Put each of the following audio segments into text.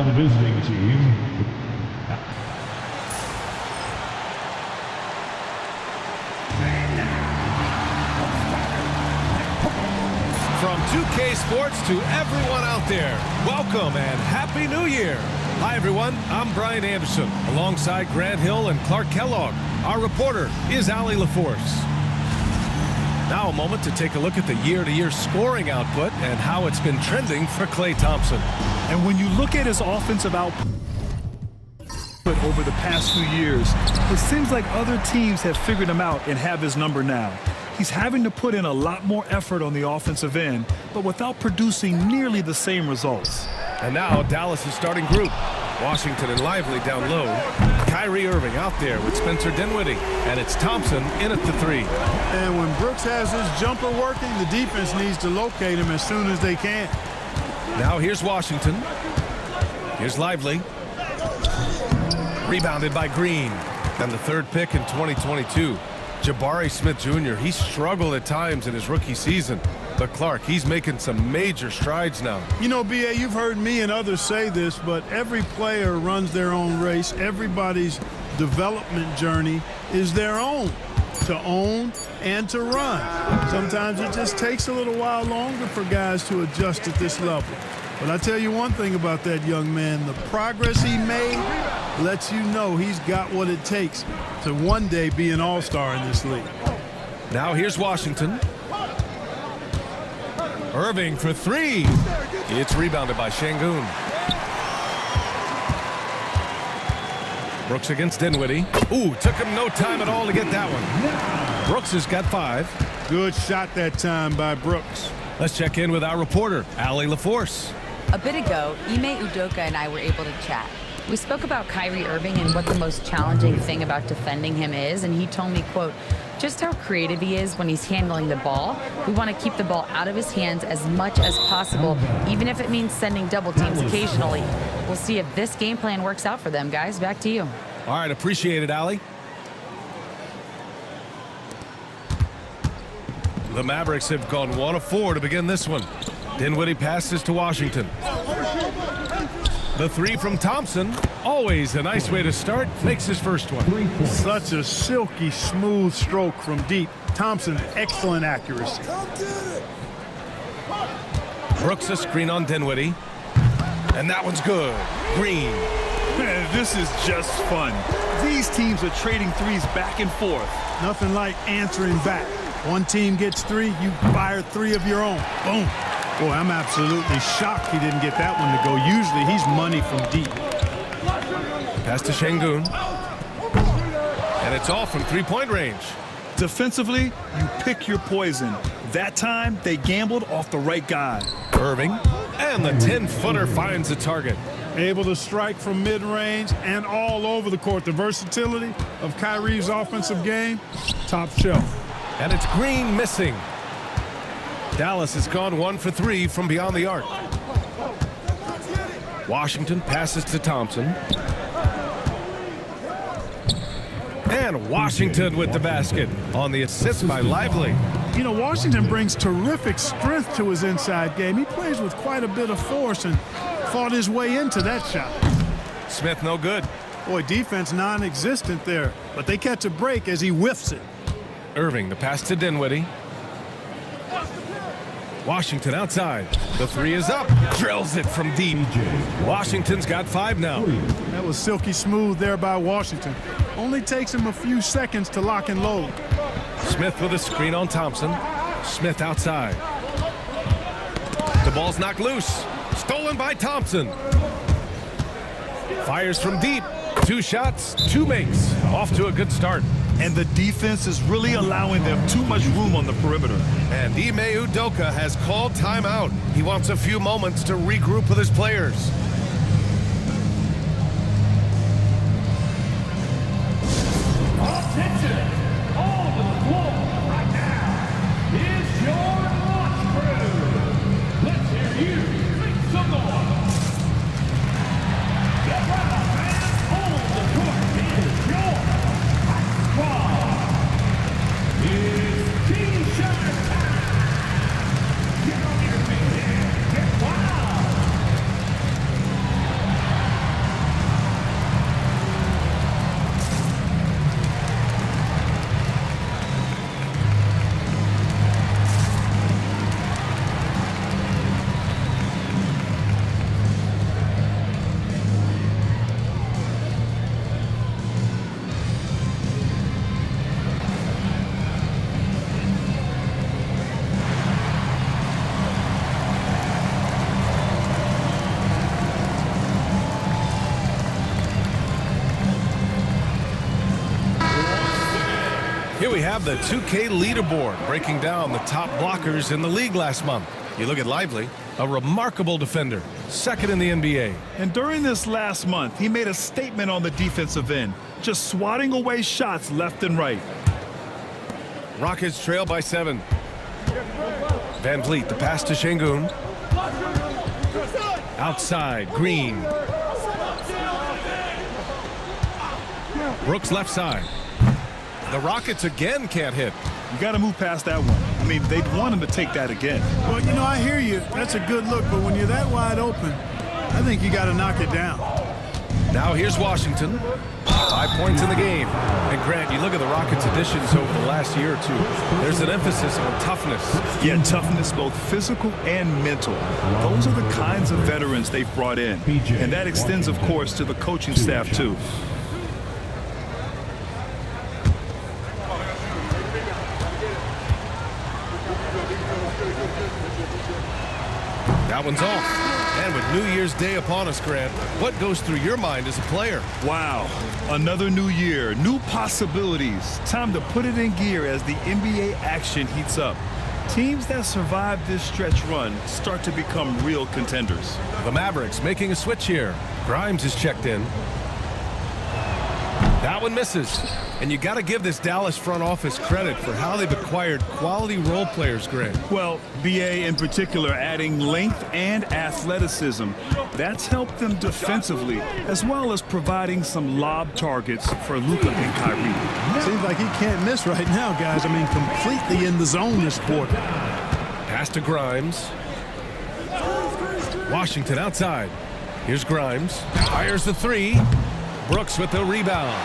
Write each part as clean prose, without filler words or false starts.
the visiting team. From 2K Sports to everyone out there, welcome and Happy New Year. Hi everyone, I'm Brian Anderson, alongside Grant Hill and Clark Kellogg. Our reporter is Allie LaForce. Now a moment to take a look at the year-to-year scoring output and how it's been trending for Klay Thompson. And when you look at his offensive output over the past few years, it seems like other teams have figured him out and have his number now. He's having to put in a lot more effort on the offensive end, but without producing nearly the same results. And now Dallas' starting group. Washington and Lively down low. Kyrie Irving out there with Spencer Dinwiddie. And it's Thompson in at the three. And when Brooks has his jumper working, the defense needs to locate him as soon as they can. Now here's Washington. Here's Lively. Rebounded by Green. And the third pick in 2022. Jabari Smith Jr., he struggled at times in his rookie season. But Clark, he's making some major strides now. You know, B.A., you've heard me and others say this, but every player runs their own race. Everybody's development journey is their own, to own and to run. Sometimes it just takes a little while longer for guys to adjust at this level. But I tell you one thing about that young man, the progress he made lets you know he's got what it takes to one day be an all-star in this league. Now here's Washington. Irving for three. It's rebounded by Şengün. Brooks against Dinwiddie. Ooh, took him no time at all to get that one. Brooks has got 5. Good shot that time by Brooks. Let's check in with our reporter, Allie LaForce. A bit ago, Ime Udoka and I were able to chat. We spoke about Kyrie Irving and what the most challenging thing about defending him is, and he told me, quote, just how creative he is when he's handling the ball. We want to keep the ball out of his hands as much as possible, even if it means sending double teams occasionally. We'll see if this game plan works out for them, guys. Back to you. All right, appreciate it, Allie. The Mavericks have gone 1 of 4 to begin this one. Dinwiddie passes to Washington. The three from Thompson, always a nice way to start, makes his first one. Such a silky, smooth stroke from deep. Thompson, excellent accuracy. Brooks a screen on Dinwiddie. And that one's good. Green. Man, this is just fun. These teams are trading threes back and forth. Nothing like answering back. One team gets 3, you fire 3 of your own. Boom. Boy, I'm absolutely shocked he didn't get that one to go. Usually he's money from deep. Pass to Şengün. And it's off from 3-point range. Defensively, you pick your poison. That time, they gambled off the right guy. Irving. And the 10-footer finds the target. Able to strike from mid-range and all over the court. The versatility of Kyrie's offensive game, top shelf. And it's Green missing. Dallas has gone 1 for 3 from beyond the arc. Washington passes to Thompson. And Washington with the basket on the assist by Lively. You know, Washington brings terrific strength to his inside game. He plays with quite a bit of force and fought his way into that shot. Smith no good. Boy, defense non-existent there, but they catch a break as he whiffs it. Irving, the pass to Dinwiddie. Washington outside. The three is up. Drills it from deep. Washington's got 5 now. That was silky smooth there by Washington. Only takes him a few seconds to lock and load. Smith with a screen on Thompson. Smith outside. The ball's knocked loose. Stolen by Thompson. Fires from deep. 2 shots, 2 makes. Off to a good start. And the defense is really allowing them too much room on the perimeter. And Ime Udoka has called timeout. He wants a few moments to regroup with his players. Attention! All to the floor right now is your launch crew. Let's hear you make some noise. Get right, man. On the court is your squad. It's Team Shot time. Get on your feet and get wild. Here we have the 2K leaderboard breaking down the top blockers in the league last month. You look at Lively, a remarkable defender, second in the NBA. And during this last month, he made a statement on the defensive end, just swatting away shots left and right. Rockets trail by 7. Van Vliet, the pass to Şengün. Outside, Green. Brooks left side. The Rockets again can't hit. You got to move past that one. I mean, they'd want him to take that again. Well, you know, I hear you. That's a good look, but when you're that wide open, I think you got to knock it down. Now here's Washington. 5 points in the game. And Grant, you look at the Rockets' additions over the last year or two. There's an emphasis on toughness. Yeah, toughness, both physical and mental. Those are the kinds of veterans they've brought in. And that extends, of course, to the coaching staff, too. That one's off. And with New Year's Day upon us, Grant, what goes through your mind as a player? Wow, another new year, new possibilities. Time to put it in gear as the NBA action heats up. Teams that survive this stretch run start to become real contenders. The Mavericks making a switch here. Grimes is checked in. That one misses. And you got to give this Dallas front office credit for how they've acquired quality role players, Grant. Well, BA in particular adding length and athleticism. That's helped them defensively, as well as providing some lob targets for Luka and Kyrie. Seems like he can't miss right now, guys. I mean, completely in the zone this quarter. Pass to Grimes. Washington outside. Here's Grimes. Fires the 3. Brooks with the rebound.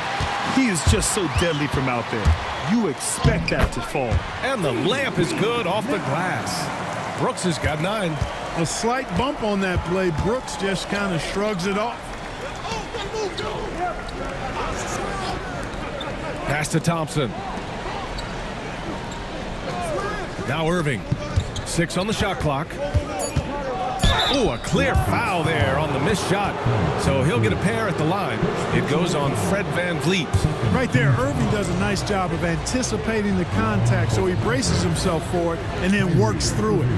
He is just so deadly from out there. You expect that to fall. And the layup is good off the glass. Brooks has got 9. A slight bump on that play. Brooks just kind of shrugs it off. Pass to Thompson. Now Irving. 6 on the shot clock. Oh, a clear foul there on the missed shot. So he'll get a pair at the line. It goes on Fred Van Vliet. Right there, Irving does a nice job of anticipating the contact, so he braces himself for it and then works through it.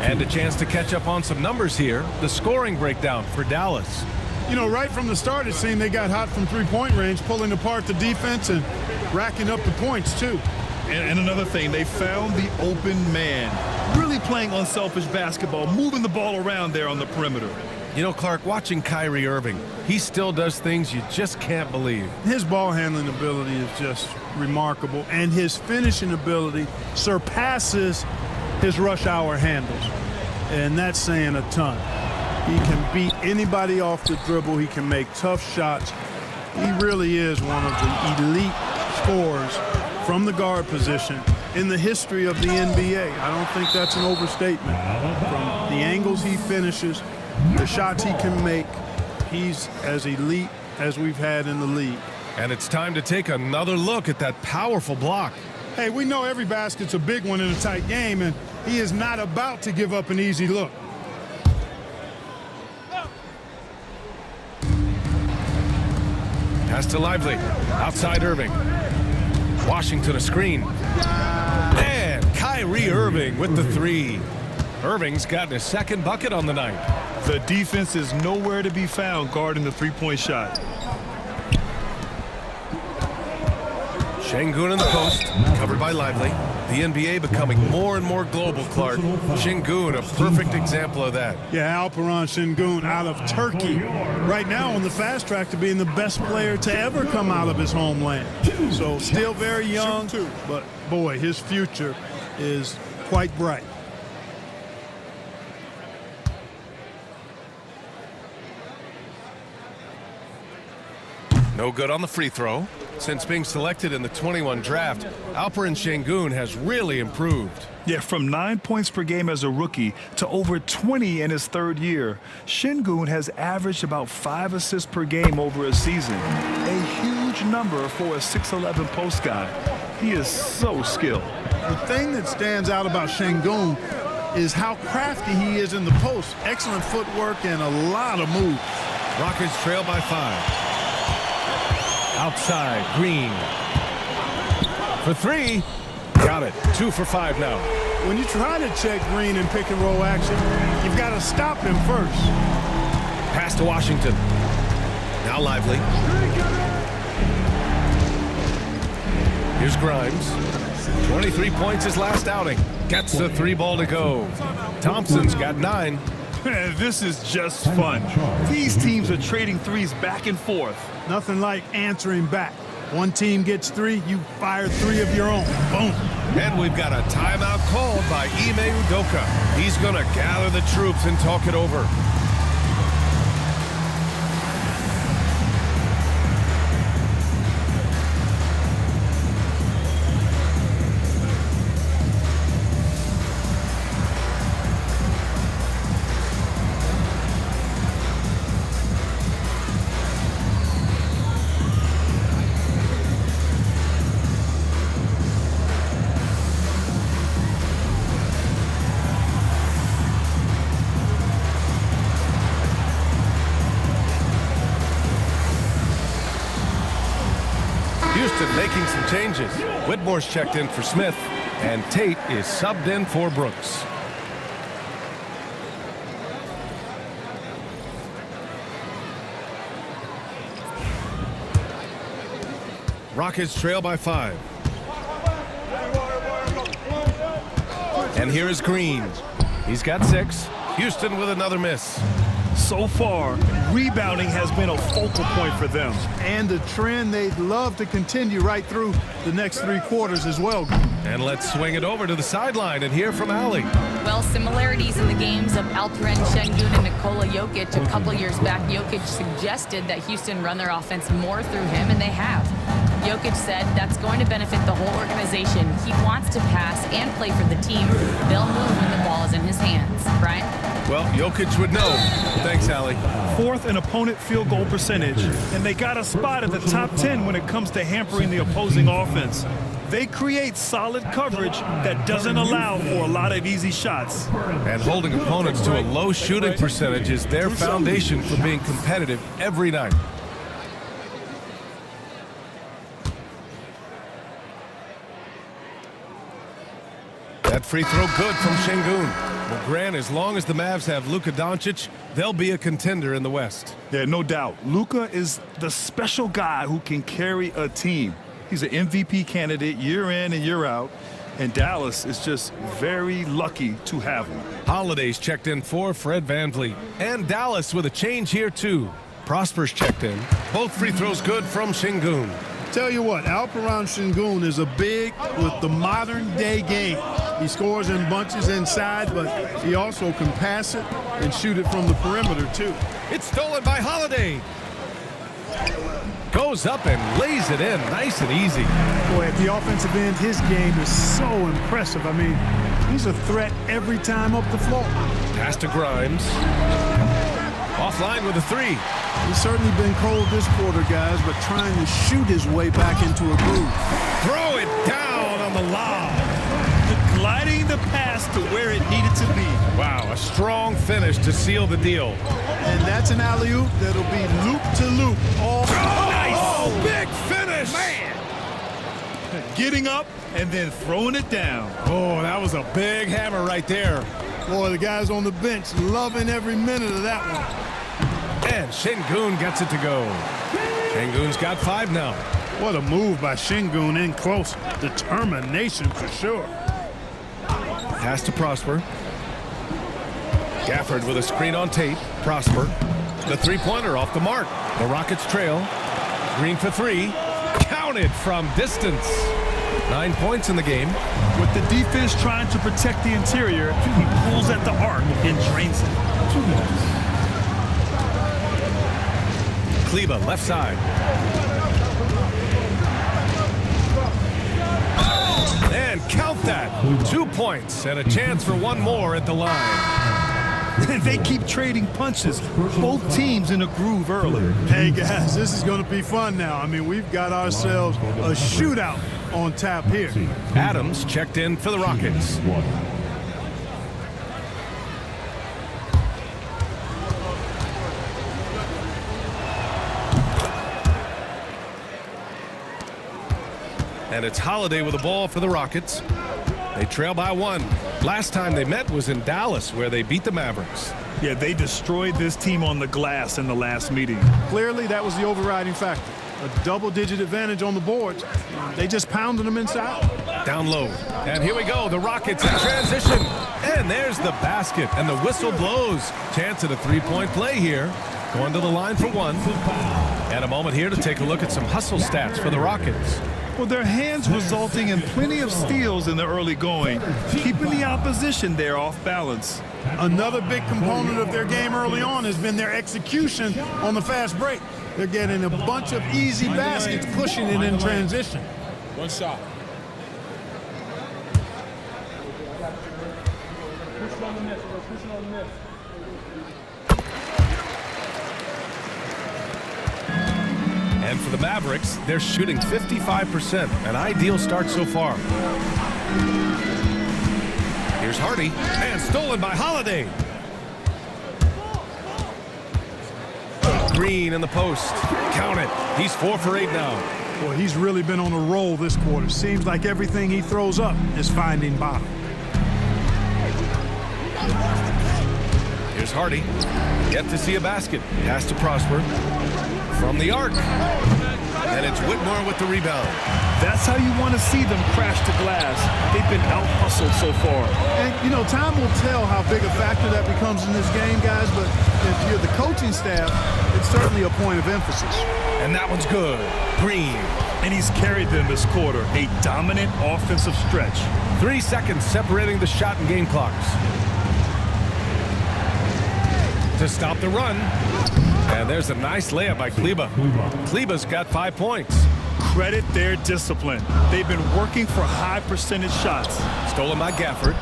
And a chance to catch up on some numbers here. The scoring breakdown for Dallas. You know, right from the start, it seemed they got hot from three-point range, pulling apart the defense and racking up the points, too. And another thing, they found the open man. Really playing unselfish basketball, moving the ball around there on the perimeter. You know, Clark, watching Kyrie Irving, he still does things you just can't believe. His ball handling ability is just remarkable, and his finishing ability surpasses his rush hour handles. And that's saying a ton. He can beat anybody off the dribble. He can make tough shots. He really is one of the elite scorers from the guard position in the history of the NBA. I don't think that's an overstatement. From the angles he finishes, the shots he can make, he's as elite as we've had in the league. And it's time to take another look at that powerful block. Hey, we know every basket's a big one in a tight game, and he is not about to give up an easy look. Pass to Lively. Outside Irving. Washington a screen. And Kyrie Irving with the 3. Irving's gotten his second bucket on the night. The defense is nowhere to be found guarding the three-point shot. Şengün in the post, covered by Lively. The NBA becoming more and more global, Clark. Şengün, a perfect example of that. Yeah, Alperen Şengün out of Turkey. Right now on the fast track to being the best player to ever come out of his homeland. So still very young, but boy, his future is quite bright. No good on the free throw. Since being selected in the 21 draft, Alperen Şengün has really improved. Yeah, from 9 points per game as a rookie to over 20 in his third year, Şengün has averaged about 5 assists per game over a season. A huge number for a 6'11 post guy. He is so skilled. The thing that stands out about Şengün is how crafty he is in the post. Excellent footwork and a lot of moves. Rockets trail by 5. Outside, Green. for three. Got it. 2 for 5 now. When you try to check Green in pick and roll action, you've got to stop him first. Pass to Washington. Now Lively. Here's Grimes. 23 points his last outing. Gets the 3 ball to go. Thompson's got 9. Man, this is just fun. These teams are trading threes back and forth. Nothing like answering back. One team gets 3, you fire 3 of your own. Boom. And we've got a timeout called by Ime Udoka. He's going to gather the troops and talk it over. Houston making some changes. Whitmore's checked in for Smith, and Tate is subbed in for Brooks. Rockets trail by 5. And here is Green. He's got 6. Houston with another miss. So far, rebounding has been a focal point for them. And a trend they'd love to continue right through the next 3 quarters as well. And let's swing it over to the sideline and hear from Allie. Well, similarities in the games of Alperen Şengün and Nikola Jokic. A couple years back, Jokic suggested that Houston run their offense more through him, and they have. Jokic said that's going to benefit the whole organization. He wants to pass and play for the team. They'll move when the ball is in his hands. Brian? Well, Jokic would know. Thanks, Allie. 4th in opponent field goal percentage, and they got a spot at the top 10 when it comes to hampering the opposing offense. They create solid coverage that doesn't allow for a lot of easy shots. And holding opponents to a low shooting percentage is their foundation for being competitive every night. That free throw good from Şengün. Well, Grant, as long as the Mavs have Luka Doncic, they'll be a contender in the West. Yeah, no doubt. Luka is the special guy who can carry a team. He's an MVP candidate year in and year out, and Dallas is just very lucky to have him. Holiday's checked in for Fred VanVleet. And Dallas with a change here, too. Prosper's checked in. Both free throws good from Şengün. Tell you what, Alperen Şengün is a big with the modern-day game. He scores in bunches inside, but he also can pass it and shoot it from the perimeter, too. It's stolen by Holiday. Goes up and lays it in nice and easy. Boy, at the offensive end, his game is so impressive. I mean, he's a threat every time up the floor. Pass to Grimes. Offline with a 3. He's certainly been cold this quarter, guys, but trying to shoot his way back into a groove. Throw it down on the lob. Gliding the pass to where it needed to be. Wow, a strong finish to seal the deal. And that's an alley-oop that'll be loop-to-loop. All Nice! Oh, big finish! Man! Getting up and then throwing it down. Oh, that was a big hammer right there. Boy, the guys on the bench loving every minute of that one. And Şengün gets it to go. Şengün's got 5 now. What a move by Şengün in close. Determination for sure. Pass to Prosper. Gafford with a screen on Tate. Prosper. The 3-pointer off the mark. The Rockets trail. Green for 3. Counted from distance. 9 points in the game. With the defense trying to protect the interior, he pulls at the arc and drains it. Kleba left side. And count that. 2 points and a chance for 1 more at the line. They keep trading punches. Both teams in a groove early. Hey, guys, this is going to be fun now. I mean, we've got ourselves a shootout on tap here. Adams checked in for the Rockets. And it's Holiday with the ball for the Rockets. They trail by 1. Last time they met was in Dallas, where they beat the Mavericks. Yeah, they destroyed this team on the glass in the last meeting. Clearly, that was the overriding factor. A double-digit advantage on the boards. They just pounded them inside. Down low. And here we go. The Rockets in transition. And there's the basket. And the whistle blows. Chance at a three-point play here. Going to the line for 1. And a moment here to take a look at some hustle stats for the Rockets. Well, their hands resulting in plenty of steals in the early going, keeping the opposition there off balance. Another big component of their game early on has been their execution on the fast break. They're getting a bunch of easy baskets, pushing it in transition. One shot. And for the Mavericks, they're shooting 55%, an ideal start so far. Here's Hardy, and stolen by Holiday. Green in the post. Count it. He's 4 for 8 now. Boy, he's really been on a roll this quarter. Seems like everything he throws up is finding bottom. Here's Hardy. Yet to see a basket. Pass to Prosper. From the arc. And it's Whitmore with the rebound. That's how you want to see them crash the glass. They've been out-hustled so far. And, you know, time will tell how big a factor that becomes in this game, guys, but if you're the coaching staff, it's certainly a point of emphasis. And that one's good. Green. And he's carried them this quarter. A dominant offensive stretch. 3 seconds separating the shot and game clocks. To stop the run. And there's a nice layup by Kleba. Kleba's got 5 points. Credit their discipline. They've been working for high percentage shots. Stolen by Gafford.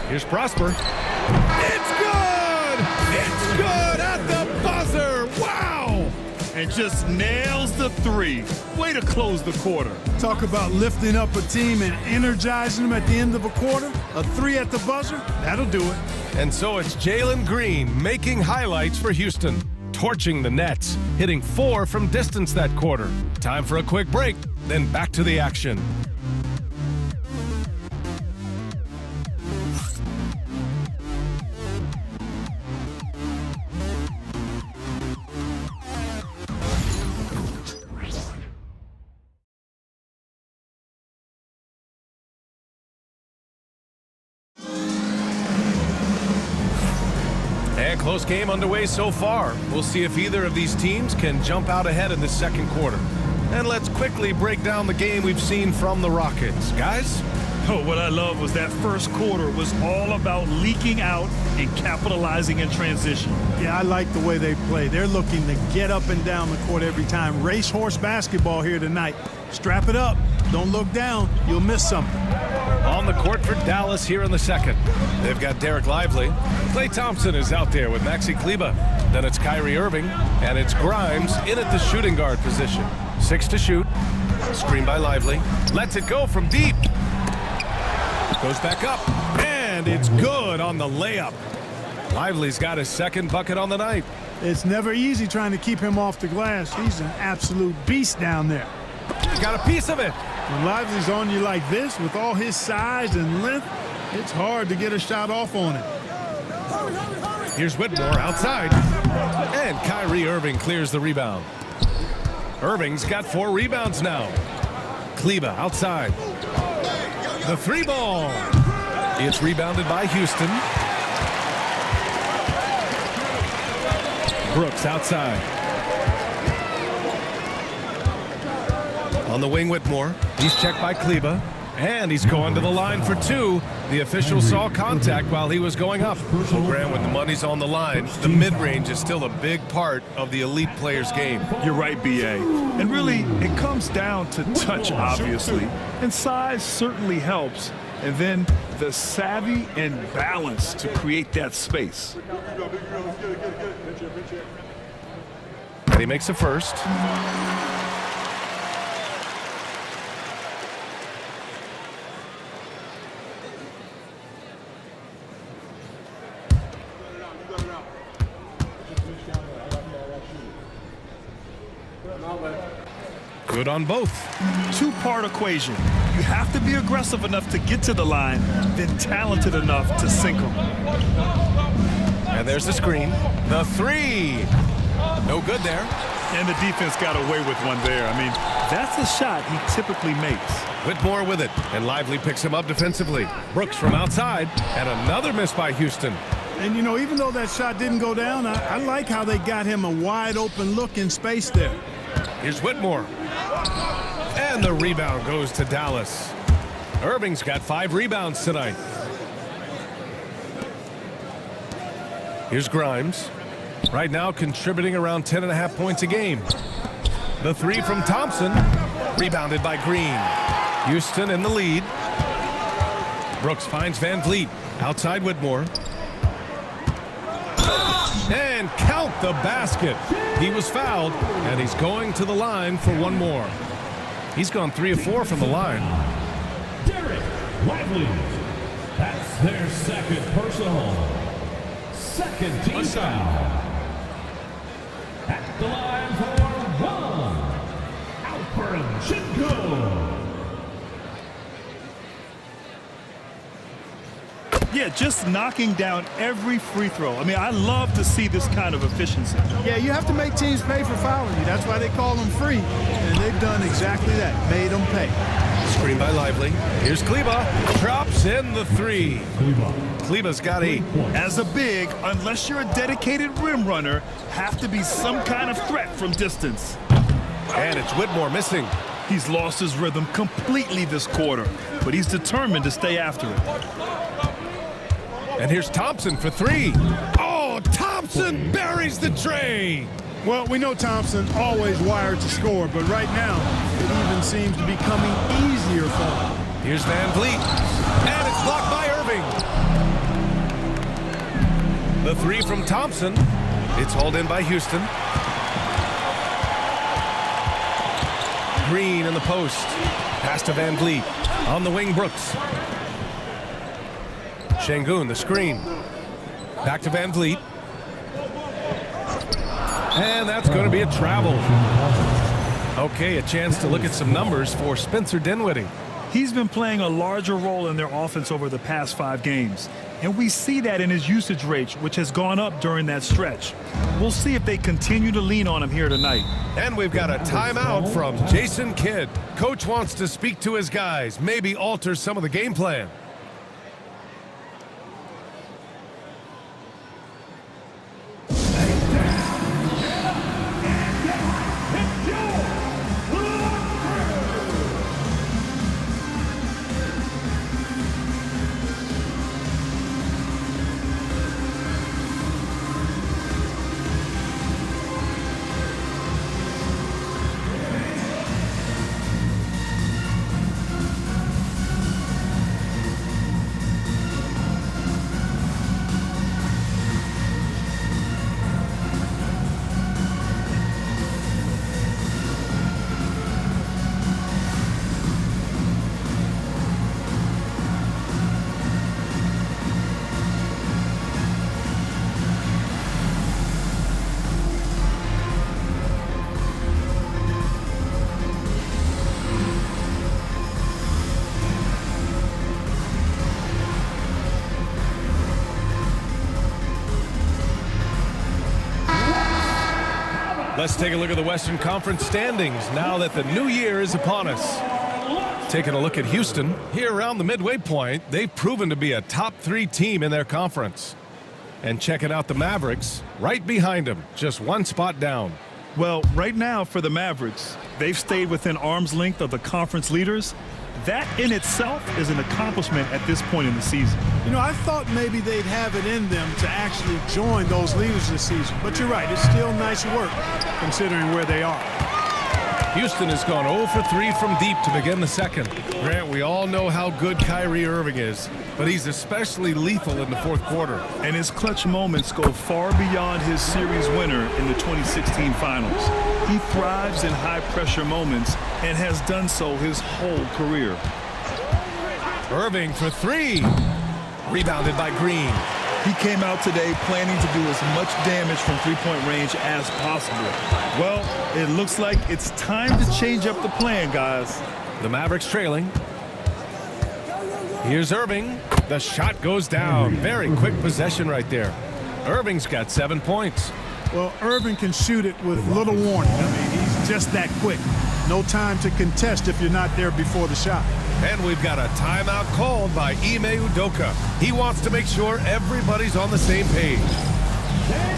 Here's Prosper. It's good! It's good at the buzzer! Wow! And just nails the 3. Way to close the quarter. Talk about lifting up a team and energizing them at the end of a quarter. A 3 at the buzzer, that'll do it. And so it's Jalen Green making highlights for Houston, torching the Nets, hitting 4 from distance that quarter. Time for a quick break, then back to the action. And close game underway so far. We'll see if either of these teams can jump out ahead in the second quarter. And let's quickly break down the game we've seen from the Rockets. Guys? Oh, what I love was that first quarter was all about leaking out and capitalizing in transition. Yeah, I like the way they play. They're looking to get up and down the court every time. Racehorse basketball here tonight. Strap it up. Don't look down. You'll miss something. On the court for Dallas here in the second. They've got Derek Lively. Klay Thompson is out there with Maxi Kleba. Then it's Kyrie Irving, and it's Grimes in at the shooting guard position. 6 to shoot. Screen by Lively. Lets it go from deep. Goes back up, and it's good on the layup. Lively's got his second bucket on the night. It's never easy trying to keep him off the glass. He's an absolute beast down there. Got a piece of it. When Lively's on you like this, with all his size and length, it's hard to get a shot off on him. Here's Whitmore outside. And Kyrie Irving clears the rebound. Irving's got 4 rebounds now. Kleba outside. The 3 ball. It's rebounded by Houston. Brooks outside. On the wing, Whitmore. He's checked by Kleba. And he's going to the line for 2. The official saw contact while he was going up. Grant, when the money's on the line, the mid-range is still a big part of the elite player's game. You're right, B.A. And really, it comes down to touch, obviously. And size certainly helps. And then the savvy and balance to create that space. And he makes a first. Good on both. Two-part equation. You have to be aggressive enough to get to the line, then talented enough to sink them. And there's the screen. The three. No good there. And the defense got away with one there. I mean, that's a shot he typically makes. Whitmore with it, and Lively picks him up defensively. Brooks from outside, and another miss by Houston. And, you know, even though that shot didn't go down, I like how they got him a wide-open look in space there. Here's Whitmore. And the rebound goes to Dallas. Irving's got 5 rebounds tonight. Here's Grimes. Right now contributing around 10.5 points a game. The three from Thompson. Rebounded by Green. Houston in the lead. Brooks finds Van Vliet. Outside Whitmore. And count the basket. He was fouled, and he's going to the line for one more. He's gone 3 of 4 from the line. Derek Lively. That's their second personal. Second team foul. At the line for one. Alfred Chinko. Yeah, just knocking down every free throw. I mean, I love to see this kind of efficiency. Yeah, you have to make teams pay for fouling you. That's why they call them free. And they've done exactly that, made them pay. Screen by Lively. Here's Kleba. Drops in the three. Kleba's got 8. As a big, unless you're a dedicated rim runner, have to be some kind of threat from distance. And it's Whitmore missing. He's lost his rhythm completely this quarter, but he's determined to stay after it. And here's Thompson for 3. Oh, Thompson buries the tray. Well, we know Thompson always wired to score, but right now it even seems to be coming easier for him. Here's Van Vliet. And it's blocked by Irving. The 3 from Thompson. It's hauled in by Houston. Green in the post. Pass to Van Vliet. On the wing, Brooks. Şengün, the screen. Back to Van Vliet. And that's going to be a travel. Okay, a chance to look at some numbers for Spencer Dinwiddie. He's been playing a larger role in their offense over the past 5 games. And we see that in his usage rate, which has gone up during that stretch. We'll see if they continue to lean on him here tonight. And we've got a timeout from Jason Kidd. Coach wants to speak to his guys, maybe alter some of the game plan. Let's take a look at the Western Conference standings now that the new year is upon us. Taking a look at Houston, here around the midway point, they've proven to be a top 3 team in their conference. And checking out the Mavericks, right behind them, just 1 spot down. Well, right now for the Mavericks, they've stayed within arm's length of the conference leaders. That in itself is an accomplishment at this point in the season. You know, I thought maybe they'd have it in them to actually join those leaders this season. But you're right, it's still nice work considering where they are. Houston has gone 0 for 3 from deep to begin the second. Grant, we all know how good Kyrie Irving is, but he's especially lethal in the fourth quarter. And his clutch moments go far beyond his series winner in the 2016 finals. He thrives in high-pressure moments and has done so his whole career. Irving for 3. Rebounded by Green. He came out today planning to do as much damage from three-point range as possible. Well, it looks like it's time to change up the plan, guys. The Mavericks trailing. Here's Irving. The shot goes down. Very quick possession right there. Irving's got 7 points. Well, Irving can shoot it with little warning. I mean, he's just that quick. No time to contest if you're not there before the shot. And we've got a timeout called by Ime Udoka. He wants to make sure everybody's on the same page. Get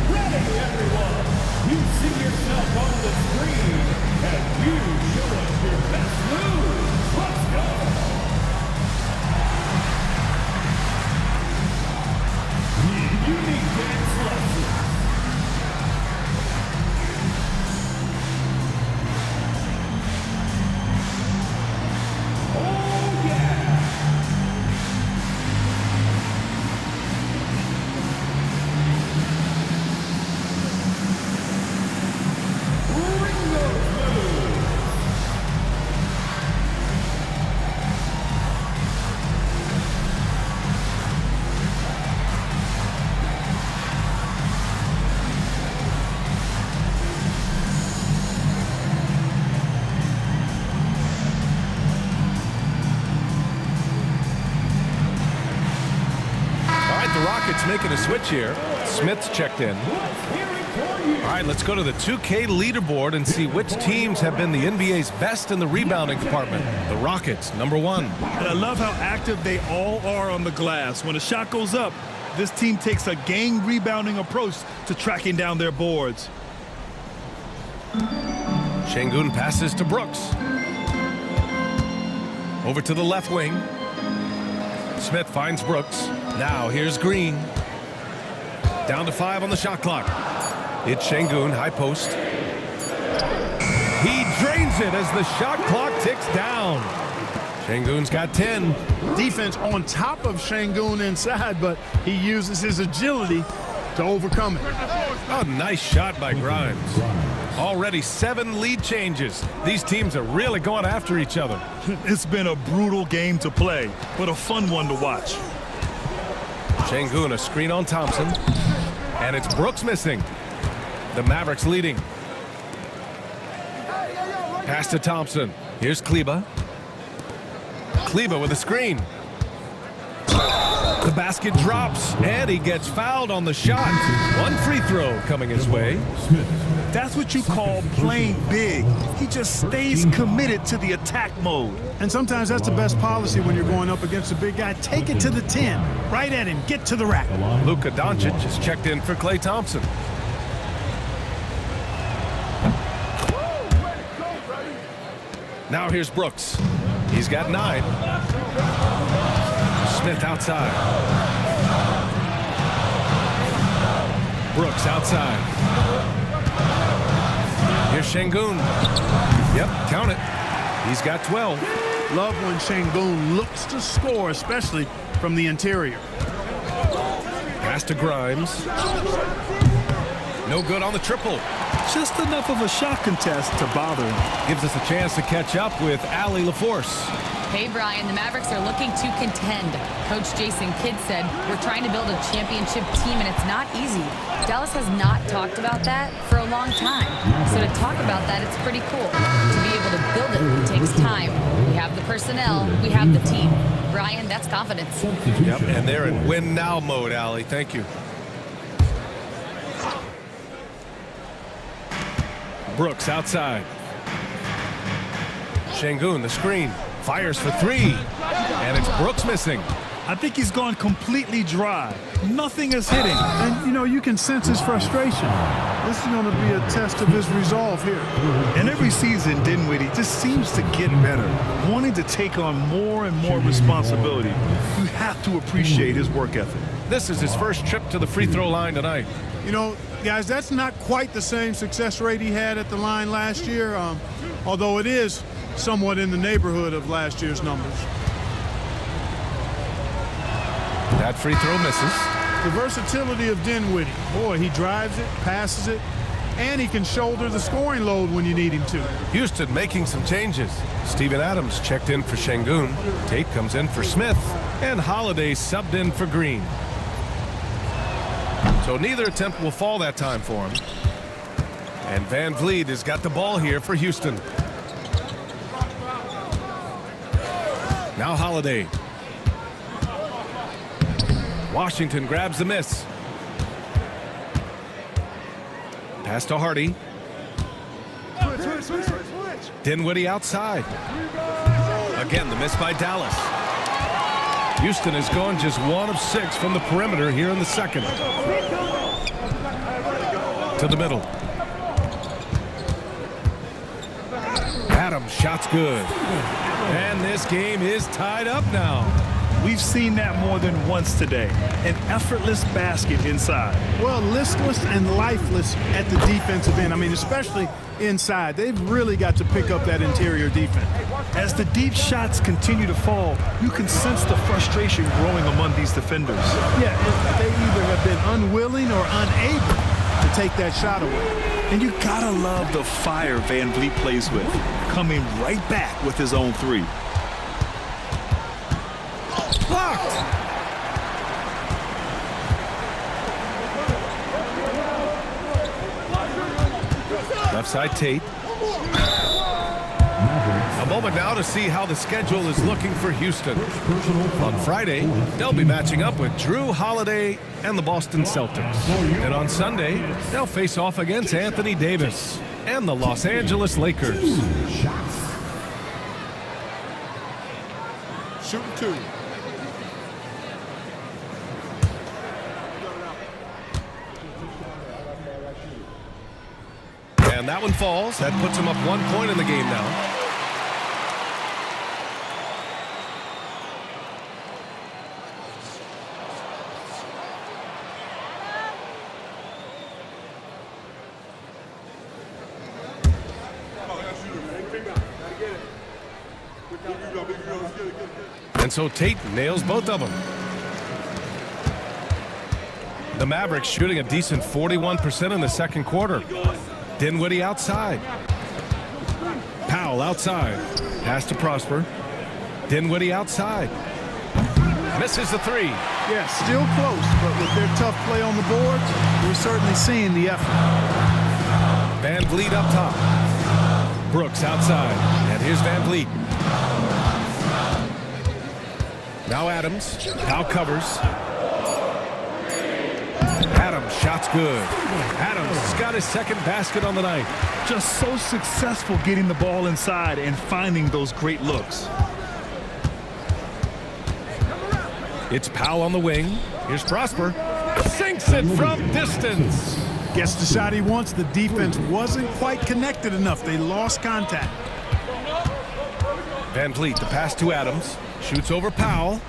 ready, everyone. You see yourself on the screen, and you show us your best move. Let's go. Unique dance lesson. Oh, yeah. Bring those moves. The Rockets making a switch here. Smith's checked in. All right, let's go to the 2K leaderboard and see which teams have been the NBA's best in the rebounding department. The Rockets, #1. And I love how active they all are on the glass. When a shot goes up, this team takes a game rebounding approach to tracking down their boards. Şengün passes to Brooks. Over to the left wing. Smith finds Brooks. Now here's Green. Down to 5 on the shot clock. It's Şengün, high post. He drains it as the shot clock ticks down. Şengün's got 10. Defense on top of Şengün inside, but he uses his agility to overcome it. Oh, nice shot by Grimes. Already 7 lead changes. These teams are really going after each other. It's been a brutal game to play, but a fun one to watch. Şengün, a screen on Thompson. And it's Brooks missing. The Mavericks leading. Pass to Thompson. Here's Kleba. Kleba with a screen. The basket drops, and he gets fouled on the shot. 1 free throw coming his way. That's what you call playing big. He just stays committed to the attack mode. And sometimes that's the best policy when you're going up against a big guy. Take it to the 10. Right at him. Get to the rack. Luka Doncic is checked in for Klay Thompson. Now here's Brooks. He's got 9. Smith outside. Brooks outside. Here's Şengün. Yep, count it. He's got 12. Love when Şengün looks to score, especially from the interior. Pass to Grimes. No good on the triple. Just enough of a shot contest to bother him. Gives us a chance to catch up with Allie LaForce. Hey, Brian, the Mavericks are looking to contend. Coach Jason Kidd said, we're trying to build a championship team, and it's not easy. Dallas has not talked about that for a long time. So to talk about that, it's pretty cool. To be able to build it takes time. We have the personnel. We have the team. Brian, that's confidence. Yep, and they're in win-now mode, Allie. Thank you. Brooks outside. Şengün, the screen. Fires for 3. And it's Brooks missing. I think he's gone completely dry. Nothing is hitting. And, you know, you can sense his frustration. This is going to be a test of his resolve here. And every season, Dinwiddie just seems to get better, wanting to take on more and more responsibility. You have to appreciate his work ethic. This is his first trip to the free throw line tonight. You know, guys, that's not quite the same success rate he had at the line last year, although it is somewhat in the neighborhood of last year's numbers. That free throw misses. The versatility of Dinwiddie. Boy, he drives it, passes it, and he can shoulder the scoring load when you need him to. Houston making some changes. Steven Adams checked in for Şengün. Tate comes in for Smith. And Holiday subbed in for Green. So neither attempt will fall that time for him. And Van Vliet has got the ball here for Houston. Now Holiday. Washington grabs the miss. Pass to Hardy. Dinwiddie outside. Again, the miss by Dallas. Houston has gone just 1 of 6 from the perimeter here in the second. To the middle. Adams, shot's good. And this game is tied up now. We've seen that more than once today. An effortless basket inside. Well, listless and lifeless at the defensive end. I mean, especially inside. They've really got to pick up that interior defense. As the deep shots continue to fall, you can sense the frustration growing among these defenders. Yeah, they either have been unwilling or unable to take that shot away. And you gotta love the fire Van Vliet plays with, coming right back with his own three. Blocked. Left side Tate. A moment now to see how the schedule is looking for Houston. On Friday, they'll be matching up with Drew Holiday and the Boston Celtics. And on Sunday, they'll face off against Anthony Davis and the Los Angeles Lakers. Shooting 2. And that one falls. That puts him up 1 point in the game now. And so Tate nails both of them. The Mavericks shooting a decent 41% in the second quarter. Dinwiddie outside. Powell outside. Pass to Prosper. Dinwiddie outside. Misses the three. Yeah, still close, but with their tough play on the boards, we're certainly seeing the effort. Van Vliet up top. Brooks outside. And here's Van Vliet. Now Adams. Now covers. Adams, shot's good. Adams has got his second basket on the night. Just so successful getting the ball inside and finding those great looks. It's Powell on the wing. Here's Prosper. Sinks it from distance. Gets the shot he wants. The defense wasn't quite connected enough. They lost contact. Van Vliet, the pass to Adams. Shoots over Powell.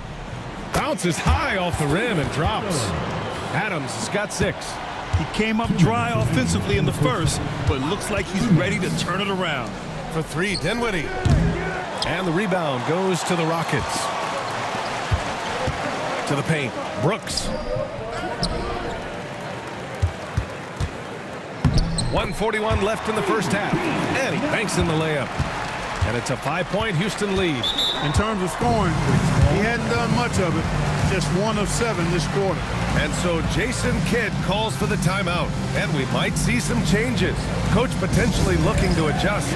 Bounces high off the rim and drops. Adams has got 6. He came up dry offensively in the first, but looks like he's ready to turn it around. For 3, Dinwiddie. And the rebound goes to the Rockets. To the paint, Brooks. 1:41 left in the first half. And he banks in the layup. And it's a 5-point Houston lead. In terms of scoring, he hadn't done much of it. Just 1 of 7 this quarter. And so Jason Kidd calls for the timeout. And we might see some changes. Coach potentially looking to adjust.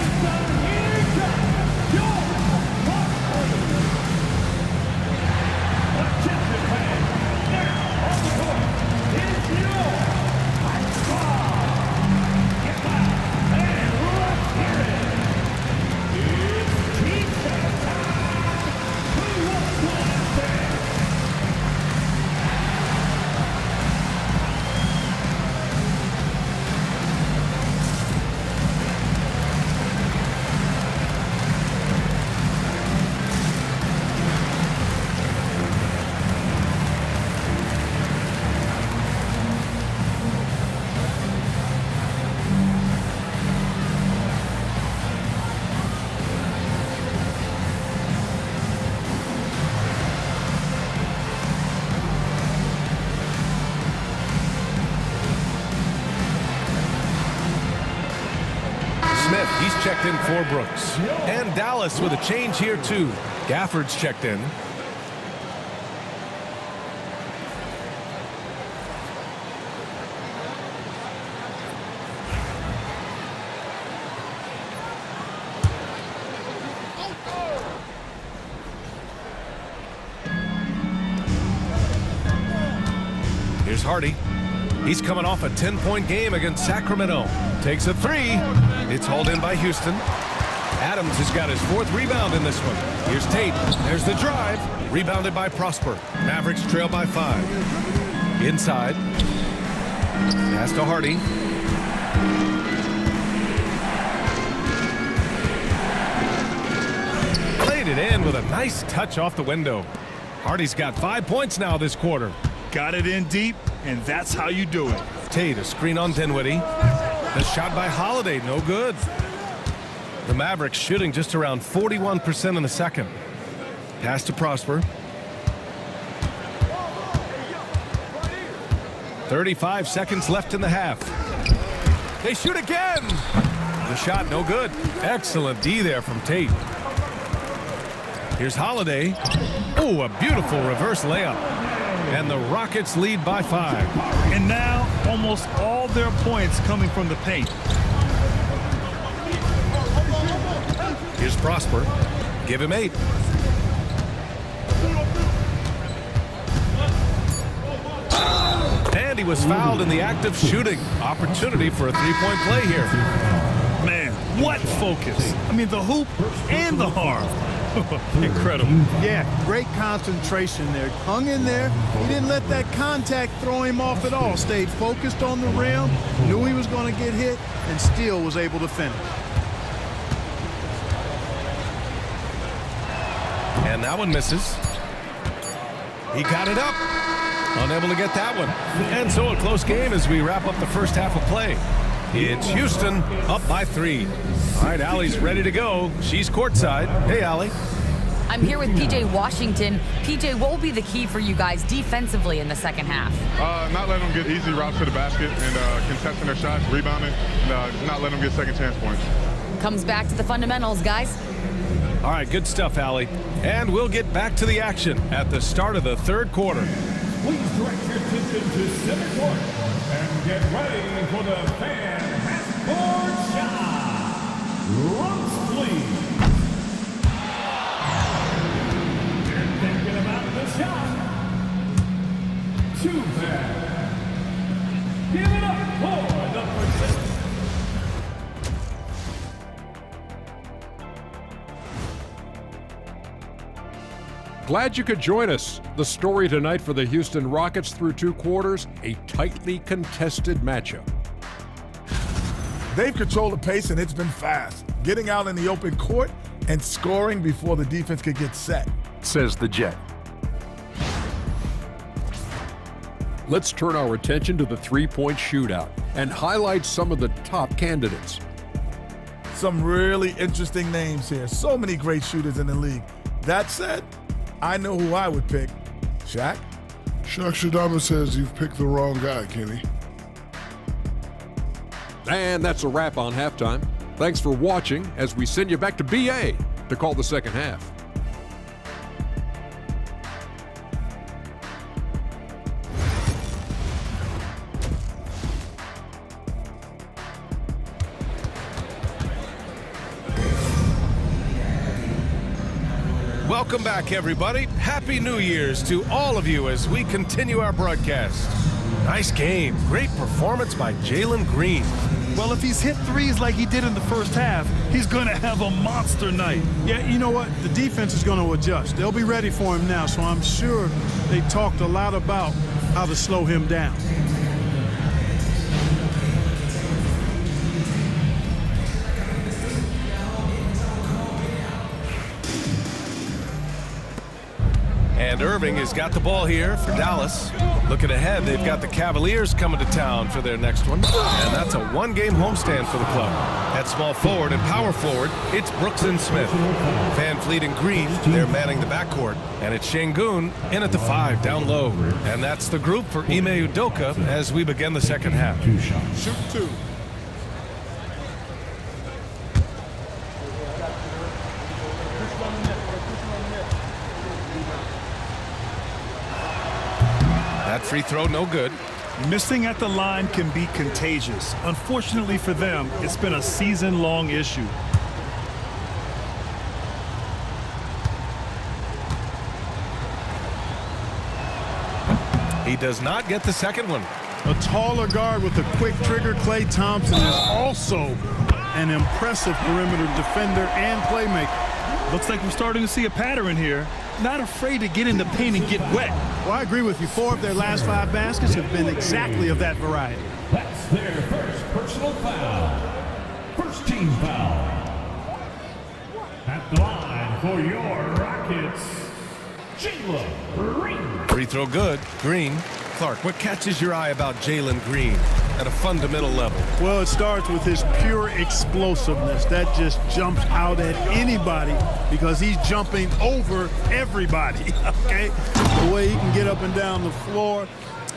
He's checked in for Brooks. And Dallas with a change here too. Gafford's checked in. Hardy. He's coming off a 10-point game against Sacramento. Takes a three. It's hauled in by Houston. Adams has got his 4th rebound in this one. Here's Tate. There's the drive. Rebounded by Prosper. Mavericks trail by 5. Inside. Pass to Hardy. Played it in with a nice touch off the window. Hardy's got 5 points now this quarter. Got it in deep, and that's how you do it. Tate, a screen on Dinwiddie. The shot by Holiday, no good. The Mavericks shooting just around 41% in the second. Pass to Prosper. 35 seconds left in the half. They shoot again. The shot no good. Excellent D there from Tate. Here's Holiday. Oh, a beautiful reverse layup. And the Rockets lead by 5. And now almost all their points coming from the paint. Here's Prosper. Give him 8. And he was fouled in the act of shooting. Opportunity for a 3-point play here. Man, what focus. I mean, the hoop and the arm. Incredible. Yeah, great concentration there. Hung in there. He didn't let that contact throw him off at all. Stayed focused on the rim, knew he was going to get hit, and still was able to finish. And that one misses. He got it up. Unable to get that one. And so a close game as we wrap up the first half of play. It's Houston up by 3. All right, Allie's ready to go. She's courtside. Hey, Allie. I'm here with PJ Washington. PJ, what will be the key for you guys defensively in the second half? Not letting them get easy routes to the basket and contesting their shots, rebounding, not letting them get second chance points. Comes back to the fundamentals, guys. All right, good stuff, Allie. And we'll get back to the action at the start of the third quarter. Please direct your attention to center court and get ready for the fan half-court shot. Runs, please. They're thinking about the shot. Too bad. Give it up for the participant. Glad you could join us. The story tonight for the Houston Rockets through 2 quarters, a tightly contested matchup. They've controlled the pace and it's been fast, getting out in the open court and scoring before the defense could get set, says the Jet. Let's turn our attention to the 3-point shootout and highlight some of the top candidates. Some really interesting names here. So many great shooters in the league. That said, I know who I would pick. Shaq? Shaq Shadama says you've picked the wrong guy, Kenny. And that's a wrap on halftime. Thanks for watching as we send you back to BA to call the second half. Welcome back, everybody. Happy New Year's to all of you as we continue our broadcast. Nice game. Great performance by Jalen Green. Well, if he's hit threes like he did in the first half, he's going to have a monster night. Yeah, you know what? The defense is going to adjust. They'll be ready for him now, so I'm sure they talked a lot about how to slow him down. And Irving has got the ball here for Dallas. Looking ahead, they've got the Cavaliers coming to town for their next one. And that's a 1-game homestand for the club. At small forward and power forward, it's Brooks and Smith. Van Fleet and Green, they're manning the backcourt. And it's Şengün in at the 5, down low. And that's the group for Ime Udoka as we begin the second half. Shoot 2. That free throw, no good. Missing at the line can be contagious. Unfortunately for them, it's been a season-long issue. He does not get the second one. A taller guard with a quick trigger, Klay Thompson, is also an impressive perimeter defender and playmaker. Looks like we're starting to see a pattern here. Not afraid to get in the paint and get wet. Well, I agree with you. 4 of their last 5 baskets have been exactly of that variety. That's their first personal foul. First team foul. At the line for your Rockets, Jalen Green. Free throw good. Green. Clark, what catches your eye about Jalen Green at a fundamental level? Well, it starts with his pure explosiveness. That just jumps out at anybody because he's jumping over everybody, okay? The way he can get up and down the floor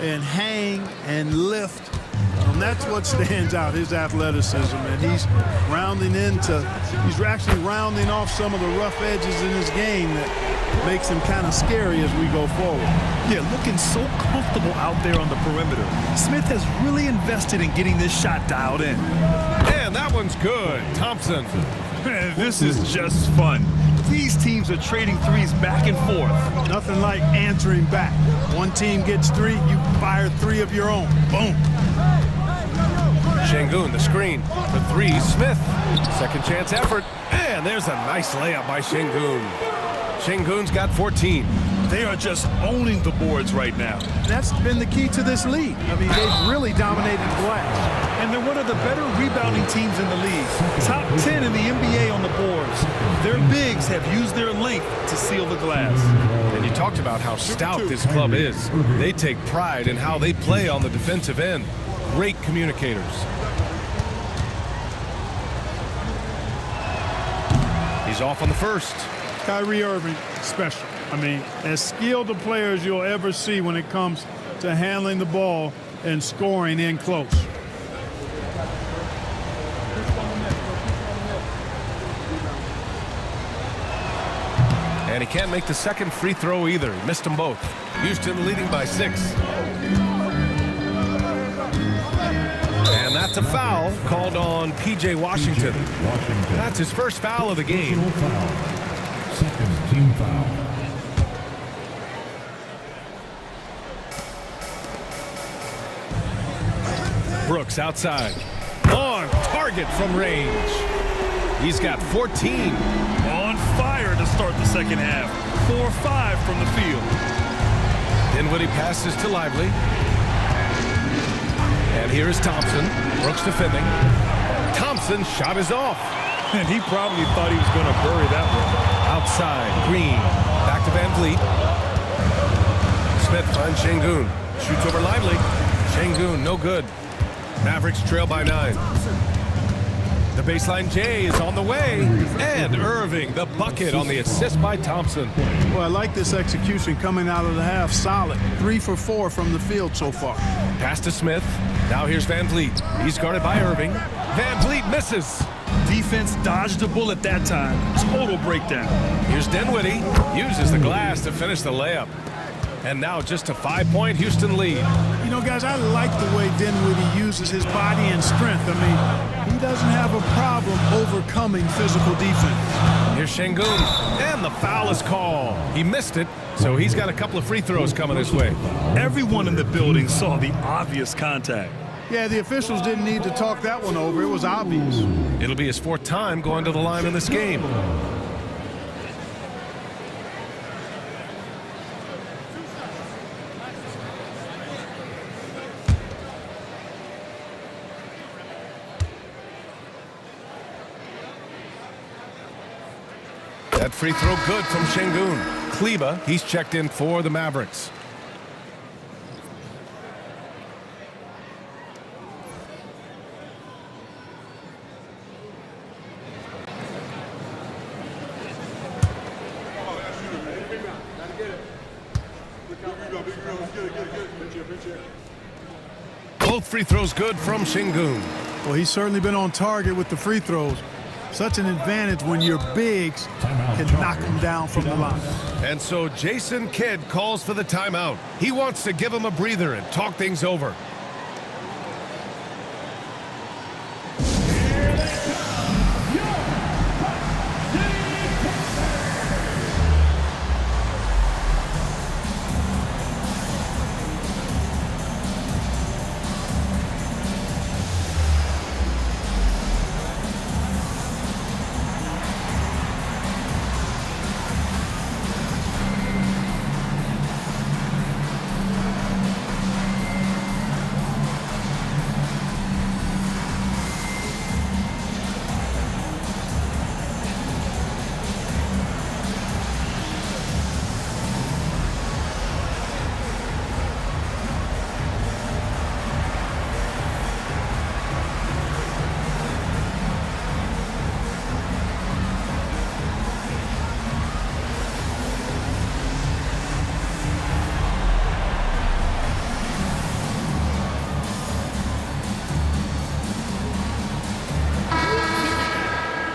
and hang and lift. That's what stands out, his athleticism, and he's actually rounding off some of the rough edges in his game that makes him kind of scary as we go forward. Yeah, looking so comfortable out there on the perimeter. Smith has really invested in getting this shot dialed in. And that one's good. Thompson. Man, this is just fun. These teams are trading threes back and forth. Nothing like answering back. One team gets 3, you fire 3 of your own. Boom. Şengün, the screen. The 3, Smith. Second chance effort. And there's a nice layup by Şengün. Şengün's got 14. They are just owning the boards right now. That's been the key to this league. I mean, they've really dominated glass. And they're one of the better rebounding teams in the league. Top 10 in the NBA on the boards. Their bigs have used their length to seal the glass. And you talked about how stout this club is. They take pride in how they play on the defensive end. Great communicators. He's off on the first. Kyrie Irving, special. I mean, as skilled a player as you'll ever see when it comes to handling the ball and scoring in close. And he can't make the second free throw either. He missed them both. Houston leading by 6. And that's a foul called on P.J. Washington. That's his first foul of the game. Second team foul. Brooks outside. On target from range. He's got 14. On fire to start the second half. 4-5 from the field. Dinwiddie passes to Lively. And here is Thompson. Brooks defending. Thompson's shot is off. And he probably thought he was going to bury that one. Outside, Green. Back to Van Vliet. Smith finds Şengün. Shoots over Lively. Şengün, no good. Mavericks trail by 9. The baseline J is on the way. And Irving, the bucket on the assist by Thompson. Well, I like this execution coming out of the half. Solid. 3 for 4 from the field so far. Pass to Smith. Now here's Van Vliet. He's guarded by Irving. Van Vliet misses. Defense dodged a bullet that time. Total breakdown. Here's Dinwiddie. Uses the glass to finish the layup. And now just a 5-point Houston lead. You know, guys, I like the way Dinwiddie uses his body and strength. I mean, he doesn't have a problem overcoming physical defense. Here's Şengün. And the foul is called. He missed it, so he's got a couple of free throws coming his way. Everyone in the building saw the obvious contact. Yeah, the officials didn't need to talk that one over. It was obvious. It'll be his 4th time going to the line in this game. That free throw good from Şengün. Kleba, he's checked in for the Mavericks. Both free throws good from Şengün. Well, he's certainly been on target with the free throws. Such an advantage when your bigs can knock them down from the line. And so Jason Kidd calls for the timeout. He wants to give him a breather and talk things over.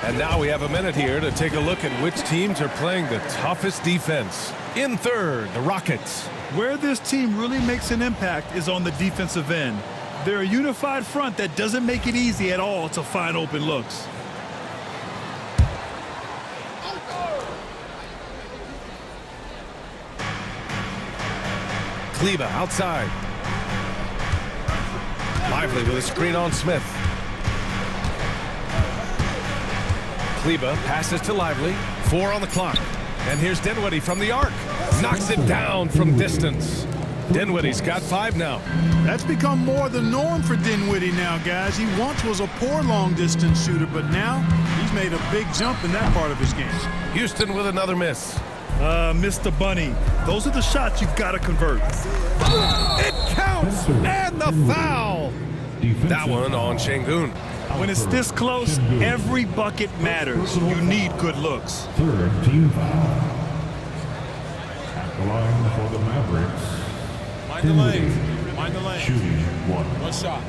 And now we have a minute here to take a look at which teams are playing the toughest defense. In third, the Rockets. Where this team really makes an impact is on the defensive end. They're a unified front that doesn't make it easy at all to find open looks. Kleber outside. Lively with a screen on Smith. Kleber passes to Lively. 4 on the clock. And here's Dinwiddie from the arc. Knocks it down from distance. Dinwiddie's got 5 now. That's become more the norm for Dinwiddie now, guys. He once was a poor long-distance shooter, but now he's made a big jump in that part of his game. Houston with another miss. Mr. Bunny. Those are the shots you've got to convert. It counts! And the foul! That one on Şengün. When it's this close, every bucket matters. You need good looks. Third team foul. At the line for the Mavericks. Mind the lane. Mind the lane. Shooting 1. One shot.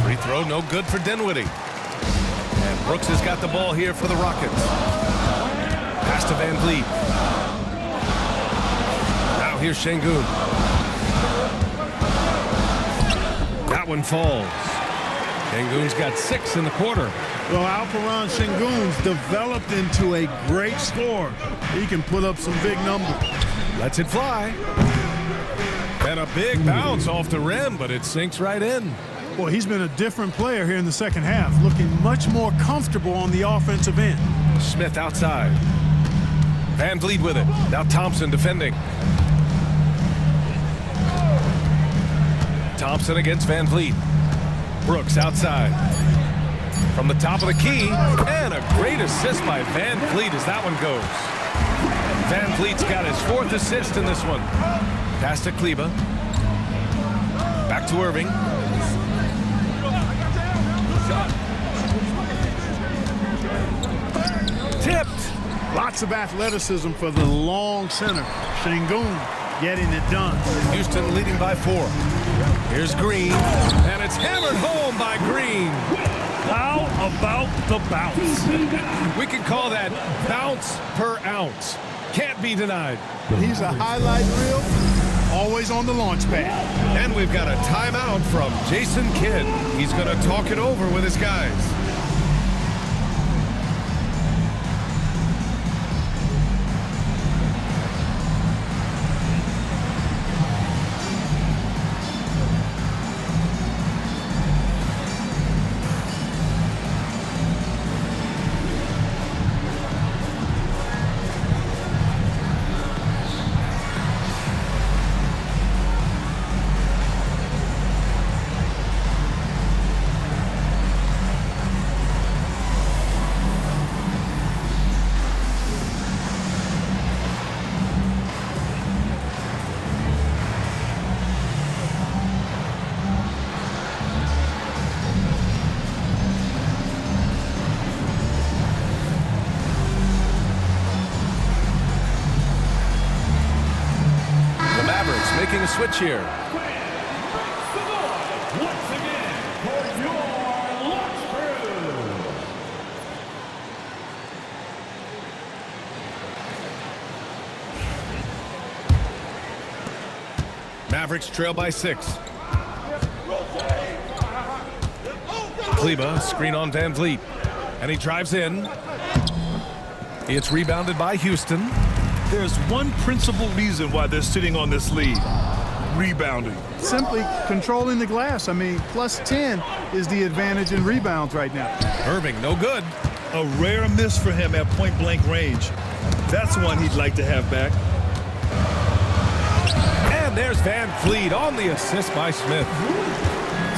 Free throw, no good for Dinwiddie. And Brooks has got the ball here for the Rockets. Pass to Van Vliet. Now here's Şengün. That one falls. Şengün's got 6 in the quarter. Well, Alperen Şengün's developed into a great scorer. He can put up some big numbers. Lets it fly. And a big bounce off the rim, but it sinks right in. Well, he's been a different player here in the second half, looking much more comfortable on the offensive end. Smith outside. Van Vliet with it. Now Thompson defending. Thompson against Van Vliet. Brooks outside. From the top of the key. And a great assist by Van Vliet as that one goes. Van Vliet's got his 4th assist in this one. Pass to Kleber. Back to Irving. Tipped. Lots of athleticism for the long center. Şengün getting it done. Houston leading by 4. Here's Green. And it's hammered home by Green. How about the bounce? We can call that bounce per ounce. Can't be denied. He's a highlight reel, always on the launch pad. And we've got a timeout from Jason Kidd. He's going to talk it over with his guys. Making a switch here. Once again, for your lunch crew. Mavericks trail by 6. Kleber, screen on Van Vliet. And he drives in. It's rebounded by Houston. There's one principal reason why they're sitting on this lead. Rebounding. Simply controlling the glass. I mean, plus 10 is the advantage in rebounds right now. Irving, no good. A rare miss for him at point-blank range. That's one he'd like to have back. And there's Van Vliet on the assist by Smith.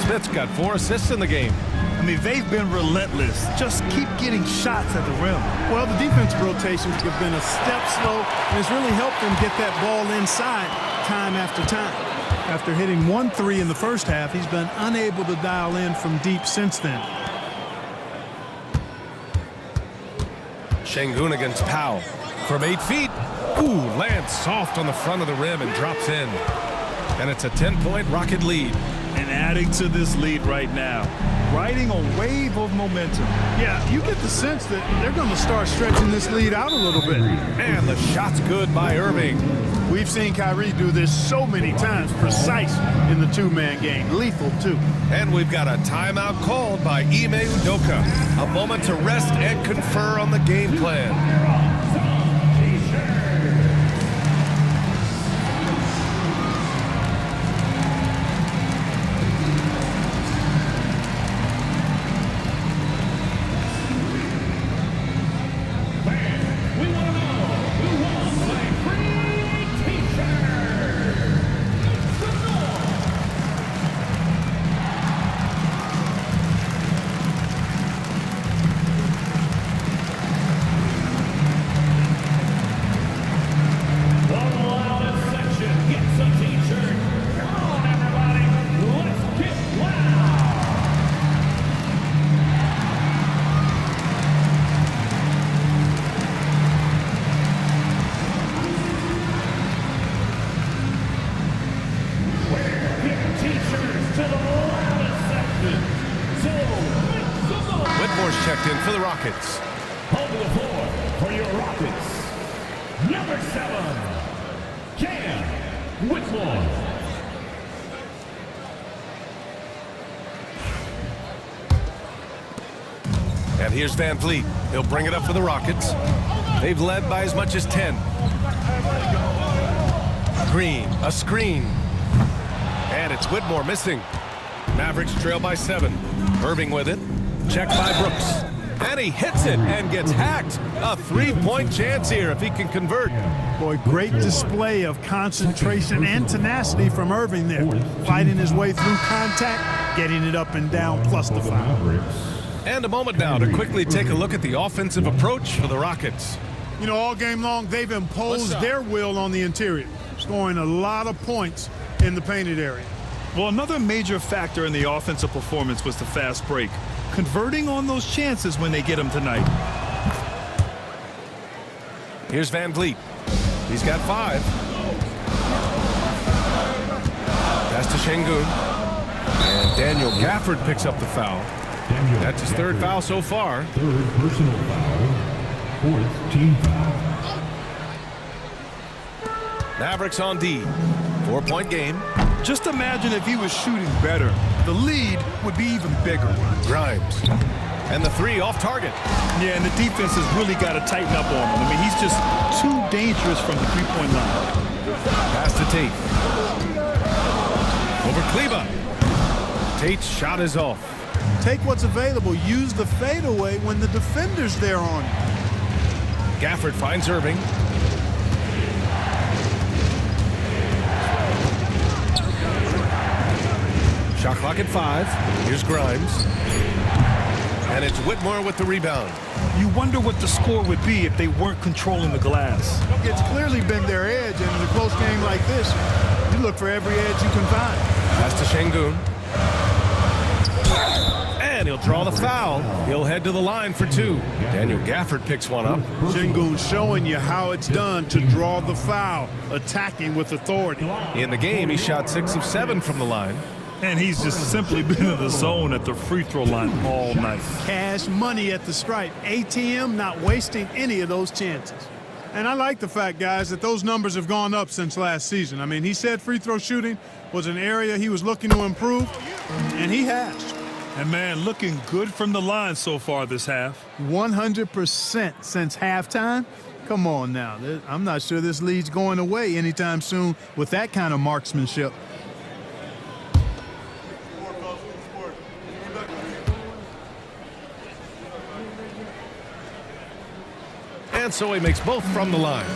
Smith's got 4 assists in the game. I mean, they've been relentless. Just keep getting shots at the rim. Well, the defensive rotations have been a step slow, and it's really helped them get that ball inside time after time. After hitting 1 3 in the first half, he's been unable to dial in from deep since then. Şengün against Powell. From 8 feet. Ooh, lands soft on the front of the rim and drops in. And it's a 10-point Rocket lead. And adding to this lead right now, riding a wave of momentum. Yeah, you get the sense that they're going to start stretching this lead out a little bit. And the shot's good by Irving. We've seen Kyrie do this so many times, precise in the two-man game, lethal too. And we've got a timeout called by Ime Udoka. A moment to rest and confer on the game plan. Checked in for the Rockets. On the floor for your Rockets, number 7, Cam Whitmore. And here's Van Vliet. He'll bring it up for the Rockets. They've led by as much as 10. Green, a screen. And it's Whitmore missing. Mavericks trail by 7. Irving with it. Checked by Brooks. And he hits it and gets hacked. A 3-point chance here if he can convert. Boy, great display of concentration and tenacity from Irving there. Fighting his way through contact, getting it up and down, plus the foul. And a moment now to quickly take a look at the offensive approach for the Rockets. You know, all game long, they've imposed their will on the interior, scoring a lot of points in the painted area. Well, another major factor in the offensive performance was the fast break. Converting on those chances when they get them tonight. Here's Van Vliet. He's got 5. Pass to Şengün. And Daniel Gafford picks up the foul. That's his 3rd foul so far. 3rd personal foul. 4th team foul. Mavericks on D. 4-point game. Just imagine if he was shooting better. The lead would be even bigger. Grimes. And the 3 off target. Yeah, and the defense has really got to tighten up on him. I mean, he's just too dangerous from the three-point line. Pass to Tate. Over Kleba. Tate's shot is off. Take what's available. Use the fadeaway when the defender's there on you. Gafford finds Irving. Shot clock at 5. Here's Grimes. And it's Whitmore with the rebound. You wonder what the score would be if they weren't controlling the glass. It's clearly been their edge, and in a close game like this, you look for every edge you can find. Pass to Şengün. And he'll draw the foul. He'll head to the line for 2. Daniel Gafford picks one up. Şengün showing you how it's done to draw the foul, attacking with authority. In the game, he shot 6 of 7 from the line. And he's just simply been in the zone at the free throw line all night. Cash money at the stripe. ATM not wasting any of those chances. And I like the fact, guys, that those numbers have gone up since last season. I mean, he said free throw shooting was an area he was looking to improve, and he has. And, man, looking good from the line so far this half. 100% since halftime. Come on now. I'm not sure this lead's going away anytime soon with that kind of marksmanship. And so he makes both from the line.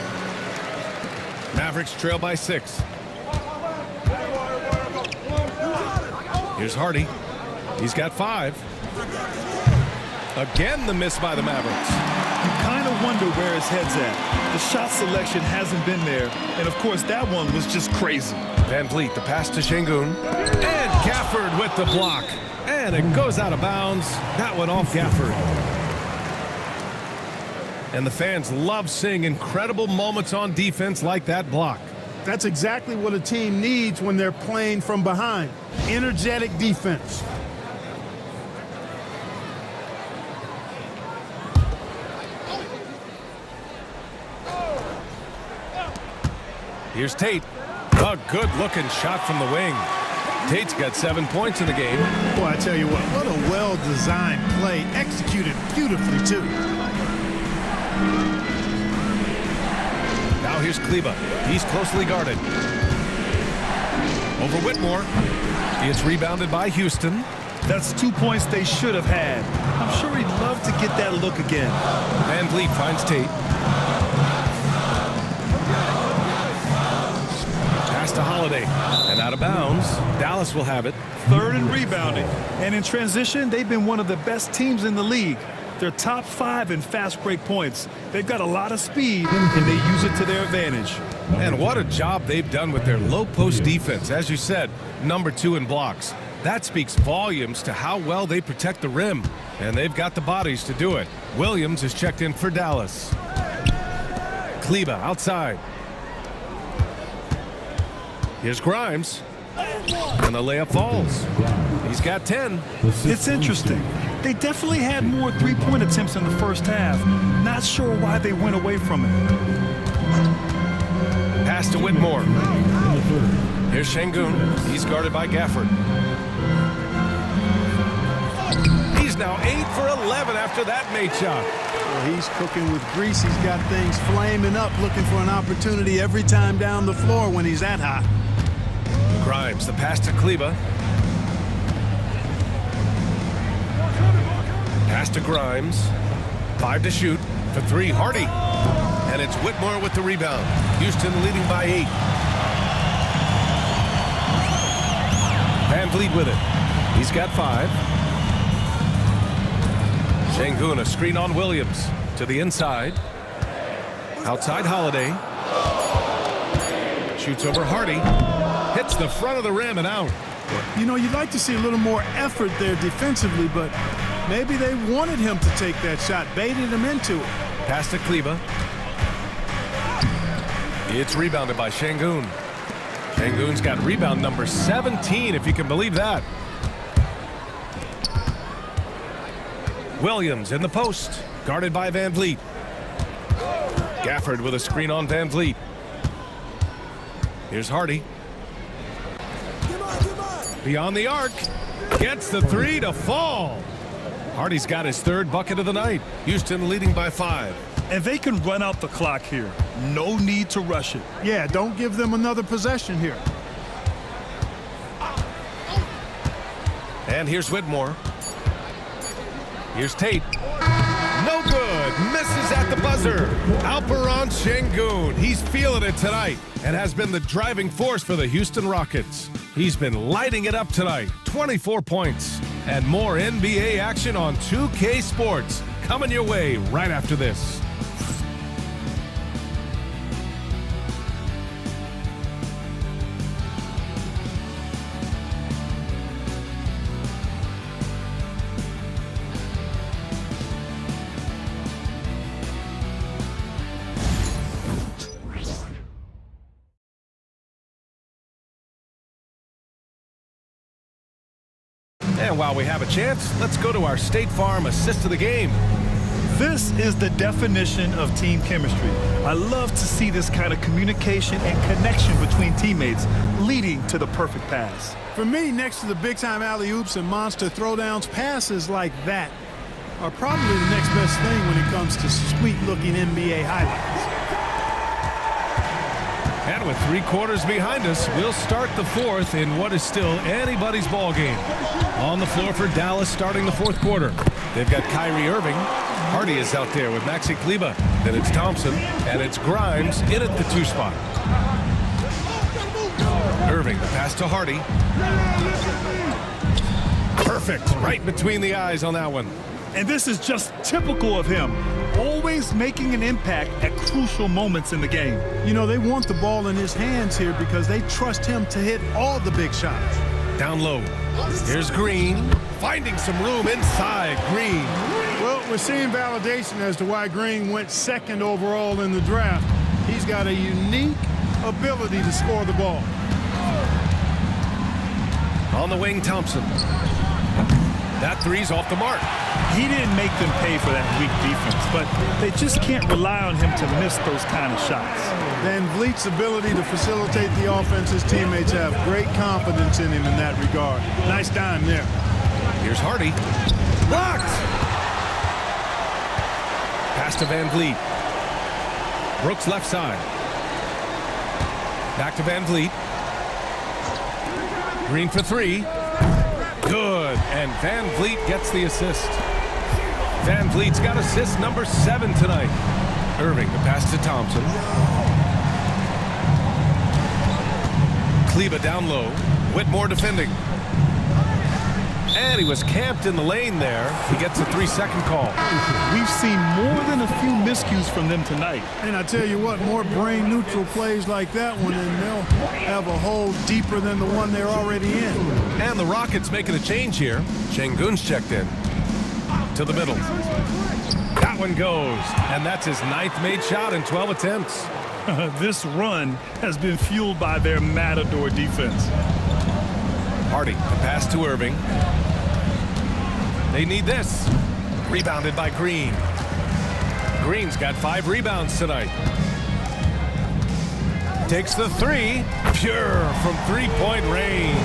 Mavericks trail by 6. Here's Hardy. He's got 5. Again, the miss by the Mavericks. You kind of wonder where his head's at. The shot selection hasn't been there. And, of course, that one was just crazy. Van Vliet, the pass to Şengün. And Gafford with the block. And it goes out of bounds. That one off Gafford. And the fans love seeing incredible moments on defense like that block. That's exactly what a team needs when they're playing from behind. Energetic defense. Here's Tate. A good-looking shot from the wing. Tate's got 7 points in the game. Boy, I tell you what a well-designed play, executed beautifully, too. Now here's Kleba. He's closely guarded. Over Whitmore. It's rebounded by Houston. That's 2 points they should have had. I'm sure he'd love to get that look again. Van Vliet finds Tate. Pass to Holiday. And out of bounds. Dallas will have it. Third and rebounding. And in transition, they've been one of the best teams in the league. They're top 5 in fast break points. They've got a lot of speed, and they use it to their advantage. And what a job they've done with their low post defense. As you said, number 2 in blocks. That speaks volumes to how well they protect the rim. And they've got the bodies to do it. Williams is checked in for Dallas. Kleba outside. Here's Grimes. And the layup falls. He's got 10. It's interesting. They definitely had more three-point attempts in the first half. Not sure why they went away from it. Pass to Whitmore. Here's Şengün. He's guarded by Gafford. He's now 8 for 11 after that made shot. Well, he's cooking with grease. He's got things flaming up, looking for an opportunity every time down the floor when he's that hot. Grimes, the pass to Kleba. Pass to Grimes. 5 to shoot. For 3, Hardy. And it's Whitmore with the rebound. Houston leading by 8. Van Vliet with it. He's got 5. Şengün, a screen on Williams. To the inside. Outside Holiday. Shoots over Hardy. Hits the front of the rim and out. You know, you'd like to see a little more effort there defensively, but maybe they wanted him to take that shot, baited him into it. Pass to Kleba. It's rebounded by Şengün. Şengün's got rebound number 17, if you can believe that. Williams in the post, guarded by Van Vliet. Gafford with a screen on Van Vliet. Here's Hardy. Beyond the arc. Gets the 3 to fall. Hardy's got his 3rd bucket of the night. Houston leading by 5. And they can run out the clock here. No need to rush it. Yeah, don't give them another possession here. And here's Whitmore. Here's Tate. No good. Misses at the buzzer. Alperen Şengün. He's feeling it tonight and has been the driving force for the Houston Rockets. He's been lighting it up tonight. 24 points. And more NBA action on 2K Sports. Coming your way right after this. And while we have a chance, let's go to our State Farm assist of the game. This is the definition of team chemistry. I love to see this kind of communication and connection between teammates leading to the perfect pass. For me, next to the big-time alley-oops and monster throwdowns, passes like that are probably the next best thing when it comes to sweet-looking NBA highlights. And with 3 quarters behind us, we'll start the 4th in what is still anybody's ball game. On the floor for Dallas starting the 4th quarter. They've got Kyrie Irving. Hardy is out there with Maxi Kleba. Then it's Thompson, and it's Grimes in at the 2 spot. Irving, the pass to Hardy. Perfect, right between the eyes on that one. And this is just typical of him, always making an impact at crucial moments in the game. You know, they want the ball in his hands here because they trust him to hit all the big shots. Down low. Here's Green, finding some room inside. Green. Well, we're seeing validation as to why Green went 2nd overall in the draft. He's got a unique ability to score the ball. On the wing, Thompson. That three's off the mark. He didn't make them pay for that weak defense, but they just can't rely on him to miss those kind of shots. Van Vliet's ability to facilitate the offense, his teammates have great confidence in him in that regard. Nice dime there. Here's Hardy. Blocked! Pass to Van Vliet. Brooks left side. Back to Van Vliet. Green for three. Good. And Van Vliet gets the assist. Van Vliet's got assist number 7 tonight. Irving, the pass to Thompson. Kleba down low. Whitmore defending. And he was camped in the lane there. He gets a 3-second call. We've seen more than a few miscues from them tonight. And I tell you what, more brain-neutral plays like that one, and they'll have a hole deeper than the one they're already in. And the Rockets making a change here. Şengün's checked in. To the middle. That one goes. And that's his 9th made shot in 12 attempts. This run has been fueled by their matador defense. Hardy, the pass to Irving. They need this. Rebounded by Green. Green's got 5 rebounds tonight. Takes the 3. Pure from 3-point range.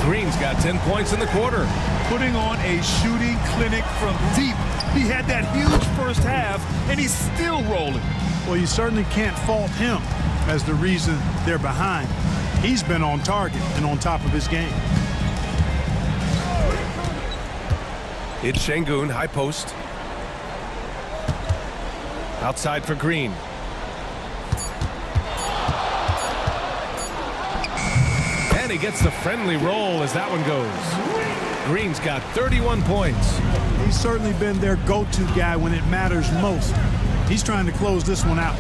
Green's got 10 points in the quarter. Putting on a shooting clinic from deep. He had that huge first half, and he's still rolling. Well, you certainly can't fault him as the reason they're behind. He's been on target and on top of his game. It's Şengün, high post. Outside for Green. And he gets the friendly roll as that one goes. Green's got 31 points. He's certainly been their go-to guy when it matters most. He's trying to close this one out.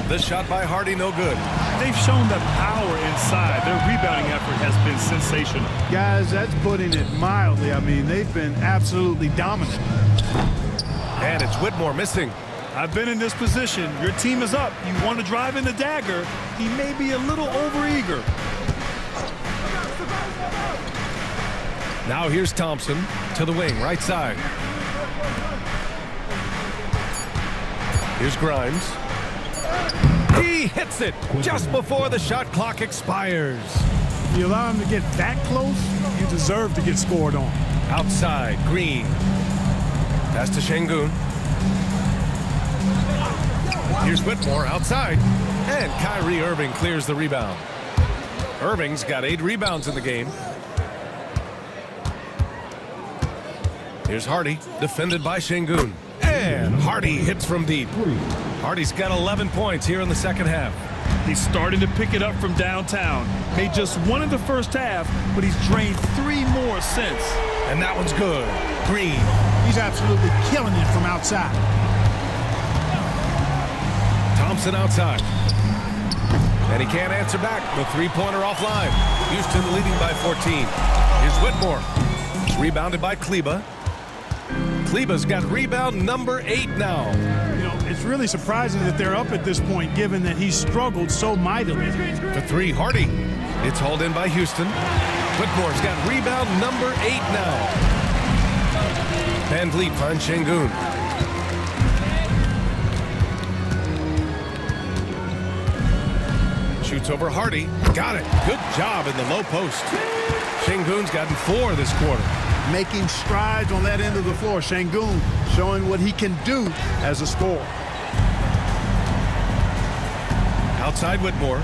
This shot by Hardy, no good. They've shown the power inside. Their rebounding effort has been sensational. Guys, that's putting it mildly. I mean, they've been absolutely dominant. And it's Whitmore missing. I've been in this position. Your team is up. You want to drive in the dagger. He may be a little overeager. Now here's Thompson to the wing, right side. Here's Grimes. He hits it just before the shot clock expires. You allow him to get that close, you deserve to get scored on. Outside, Green. Pass to Şengün. Here's Whitmore outside. And Kyrie Irving clears the rebound. Irving's got 8 rebounds in the game. Here's Hardy, defended by Şengün. And Hardy hits from deep. Hardy's got 11 points here in the second half. He's starting to pick it up from downtown. Made just 1 in the first half, but he's drained 3 more since. And that one's good. Green. He's absolutely killing it from outside. Thompson outside. And he can't answer back. The 3-pointer offline. Houston leading by 14. Here's Whitmore. Rebounded by Kleba. Kleba's got rebound number 8 now. You know, it's really surprising that they're up at this point, given that he's struggled so mightily. For 3, Hardy. It's hauled in by Houston. Whitmore's got rebound number 8 now. Van Vliet finds Şengün. Shoots over Hardy. Got it. Good job in the low post. Şengün's gotten 4 this quarter. Making strides on that end of the floor. Şengün showing what he can do as a scorer. Outside Whitmore.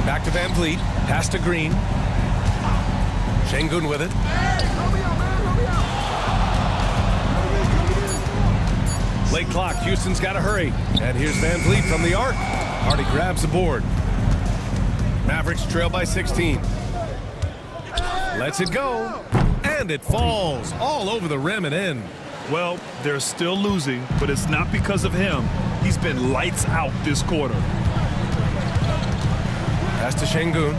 Back to Van Vliet. Pass to Green. Şengün with it. Late clock. Houston's got to hurry. And here's Van Vliet from the arc. Hardy grabs the board. Mavericks trail by 16. Lets it go. And it falls all over the rim and in. Well, they're still losing, but it's not because of him. He's been lights out this quarter. Pass to Şengün.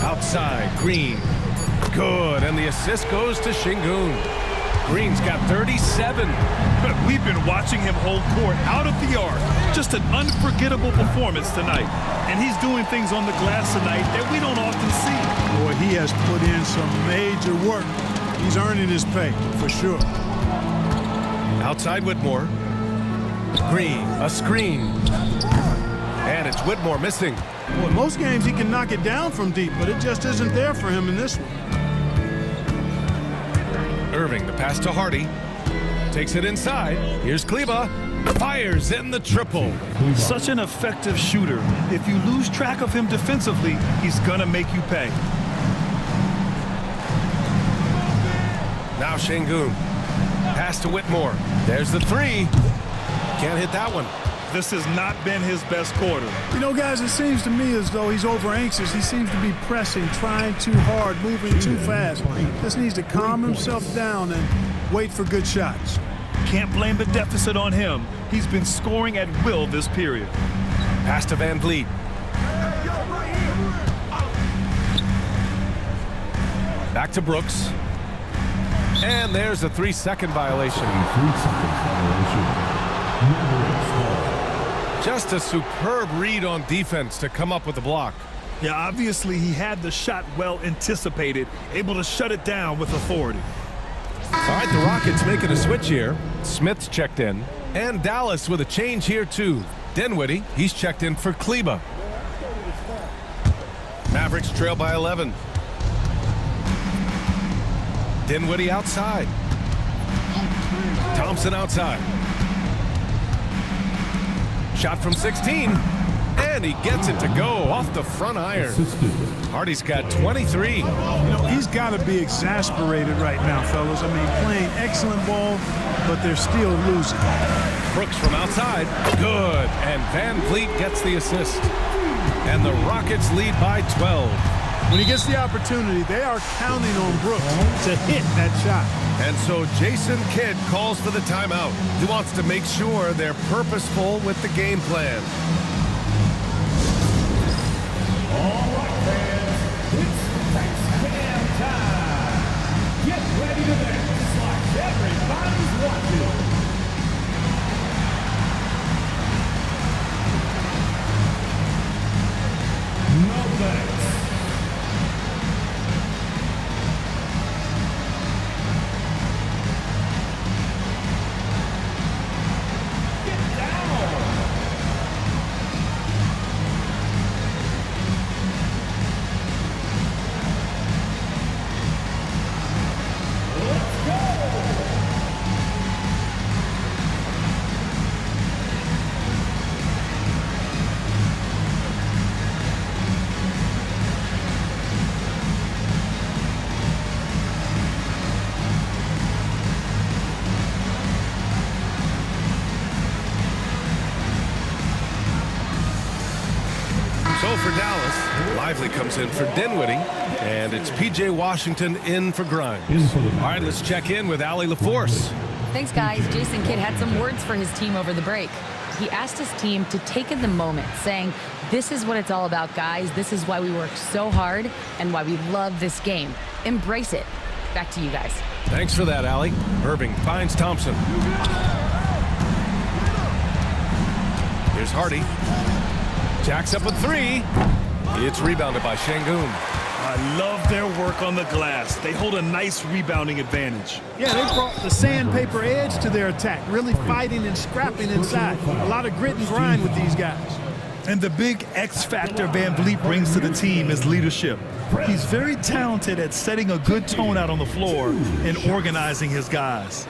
Outside, Green. Good, and the assist goes to Şengün. Green's got 37. We've been watching him hold court out of the arc. Just an unforgettable performance tonight. And he's doing things on the glass tonight that we don't often see. Boy, he has put in some major work. He's earning his pay, for sure. Outside Whitmore. Green, a screen. And it's Whitmore missing. Well, in most games he can knock it down from deep, but it just isn't there for him in this one. Irving, the pass to Hardy. Takes it inside. Here's Kleba. Fires in the triple. Such an effective shooter. If you lose track of him defensively, he's gonna make you pay. Now Şengün. Pass to Whitmore. There's the three. Can't hit that one. This has not been his best quarter. You know, guys, it seems to me as though he's over anxious. He seems to be pressing, trying too hard, moving too fast. Just needs to calm himself down and wait for good shots. Can't blame the deficit on him. He's been scoring at will this period. Pass to Van Vliet. Back to Brooks. And there's a 3-second violation. Just a superb read on defense to come up with the block. Yeah, obviously he had the shot well anticipated, able to shut it down with authority. All right, the Rockets making a switch here. Smith's checked in. And Dallas with a change here too. Dinwiddie, he's checked in for Kleba. Mavericks trail by 11. Dinwiddie outside. Thompson outside. Shot from 16. And he gets it to go off the front iron. Hardy's got 23. You know, he's got to be exasperated right now, fellas. I mean, playing excellent ball, but they're still losing. Brooks from outside. Good. And Van Vliet gets the assist. And the Rockets lead by 12. When he gets the opportunity, they are counting on Brooks to hit that shot. And so Jason Kidd calls for the timeout. He wants to make sure they're purposeful with the game plan. All right, fans, it's Cam time. Get ready to dance like everybody's watching. No thanks. So for Dallas, Lively comes in for Dinwiddie, and it's P.J. Washington in for Grimes. All right, let's check in with Allie LaForce. Thanks, guys. Jason Kidd had some words for his team over the break. He asked his team to take in the moment, saying, "This is what it's all about, guys. This is why we work so hard and why we love this game. Embrace it." Back to you guys. Thanks for that, Allie. Irving finds Thompson. Here's Hardy. Jacks up a three. It's rebounded by Şengün. I love their work on the glass. They hold a nice rebounding advantage. Yeah, they brought the sandpaper edge to their attack, really fighting and scrapping inside. A lot of grit and grind with these guys. And the big X factor Van Vliet brings to the team is leadership. He's very talented at setting a good tone out on the floor and organizing his guys.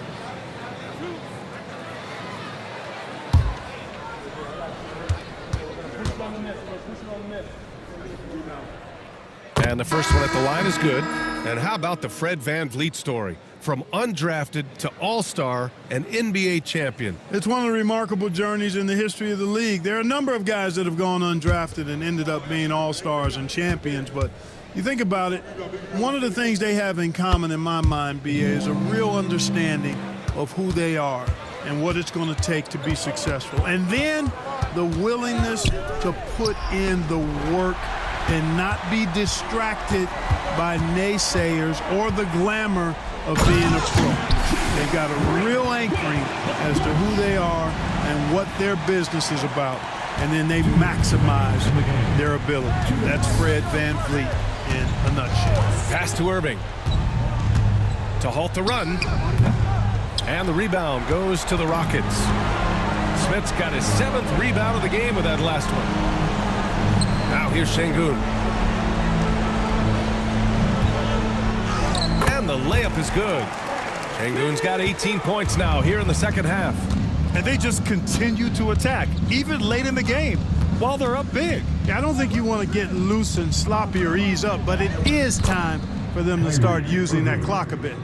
And the first one at the line is good. And how about the Fred Van Vliet story? From undrafted to all-star and NBA champion. It's one of the remarkable journeys in the history of the league. There are a number of guys that have gone undrafted and ended up being all-stars and champions, but you think about it, one of the things they have in common in my mind, BA, is a real understanding of who they are and what it's going to take to be successful. And then the willingness to put in the work and not be distracted by naysayers or the glamour of being a pro. They've got a real anchoring as to who they are and what their business is about, and then they maximize their ability. That's Fred VanVleet in a nutshell. Pass to Irving to halt the run, and the rebound goes to the Rockets. Smith's got his 7th rebound of the game with that last one. Now here's Şengün. And the layup is good. Şengün's got 18 points now here in the second half. And they just continue to attack, even late in the game, while they're up big. I don't think you want to get loose and sloppy or ease up, but it is time for them to start using that clock a bit.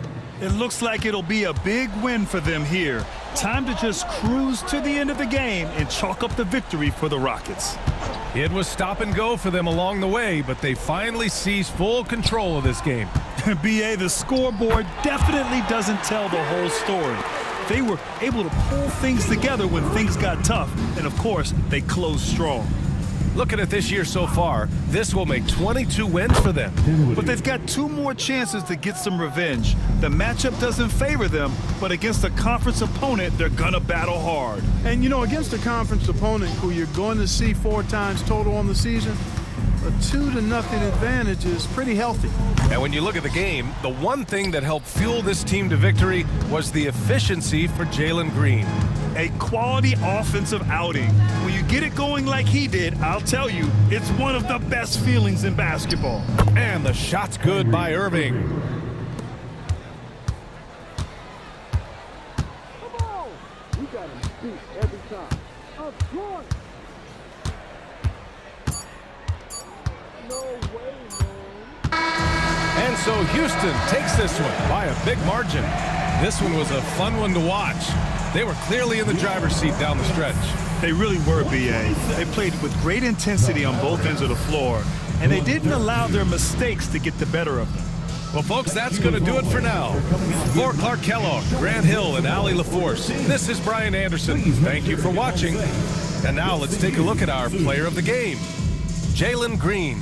It looks like it'll be a big win for them here. Time to just cruise to the end of the game and chalk up the victory for the Rockets. It was stop and go for them along the way, but they finally seized full control of this game. BA, the scoreboard definitely doesn't tell the whole story. They were able to pull things together when things got tough, and of course, they closed strong. Looking at this year so far, this will make 22 wins for them. But they've got 2 more chances to get some revenge. The matchup doesn't favor them, but against a conference opponent, they're gonna battle hard. And you know, against a conference opponent who you're going to see 4 times total on the season, a 2-0 advantage is pretty healthy. And when you look at the game, the one thing that helped fuel this team to victory was the efficiency for Jalen Green. A quality offensive outing. When you get it going like he did, I'll tell you, it's one of the best feelings in basketball. And the shot's good by Irving. Come on! You got him beat every time. Of course! No way, man. And so Houston takes this one by a big margin. This one was a fun one to watch. They were clearly in the driver's seat down the stretch. They really were, BA. They played with great intensity on both ends of the floor, and they didn't allow their mistakes to get the better of them. Well, folks, that's going to do it for now. For Clark Kellogg, Grant Hill, and Allie LaForce, this is Brian Anderson. Thank you for watching. And now let's take a look at our player of the game, Jalen Green.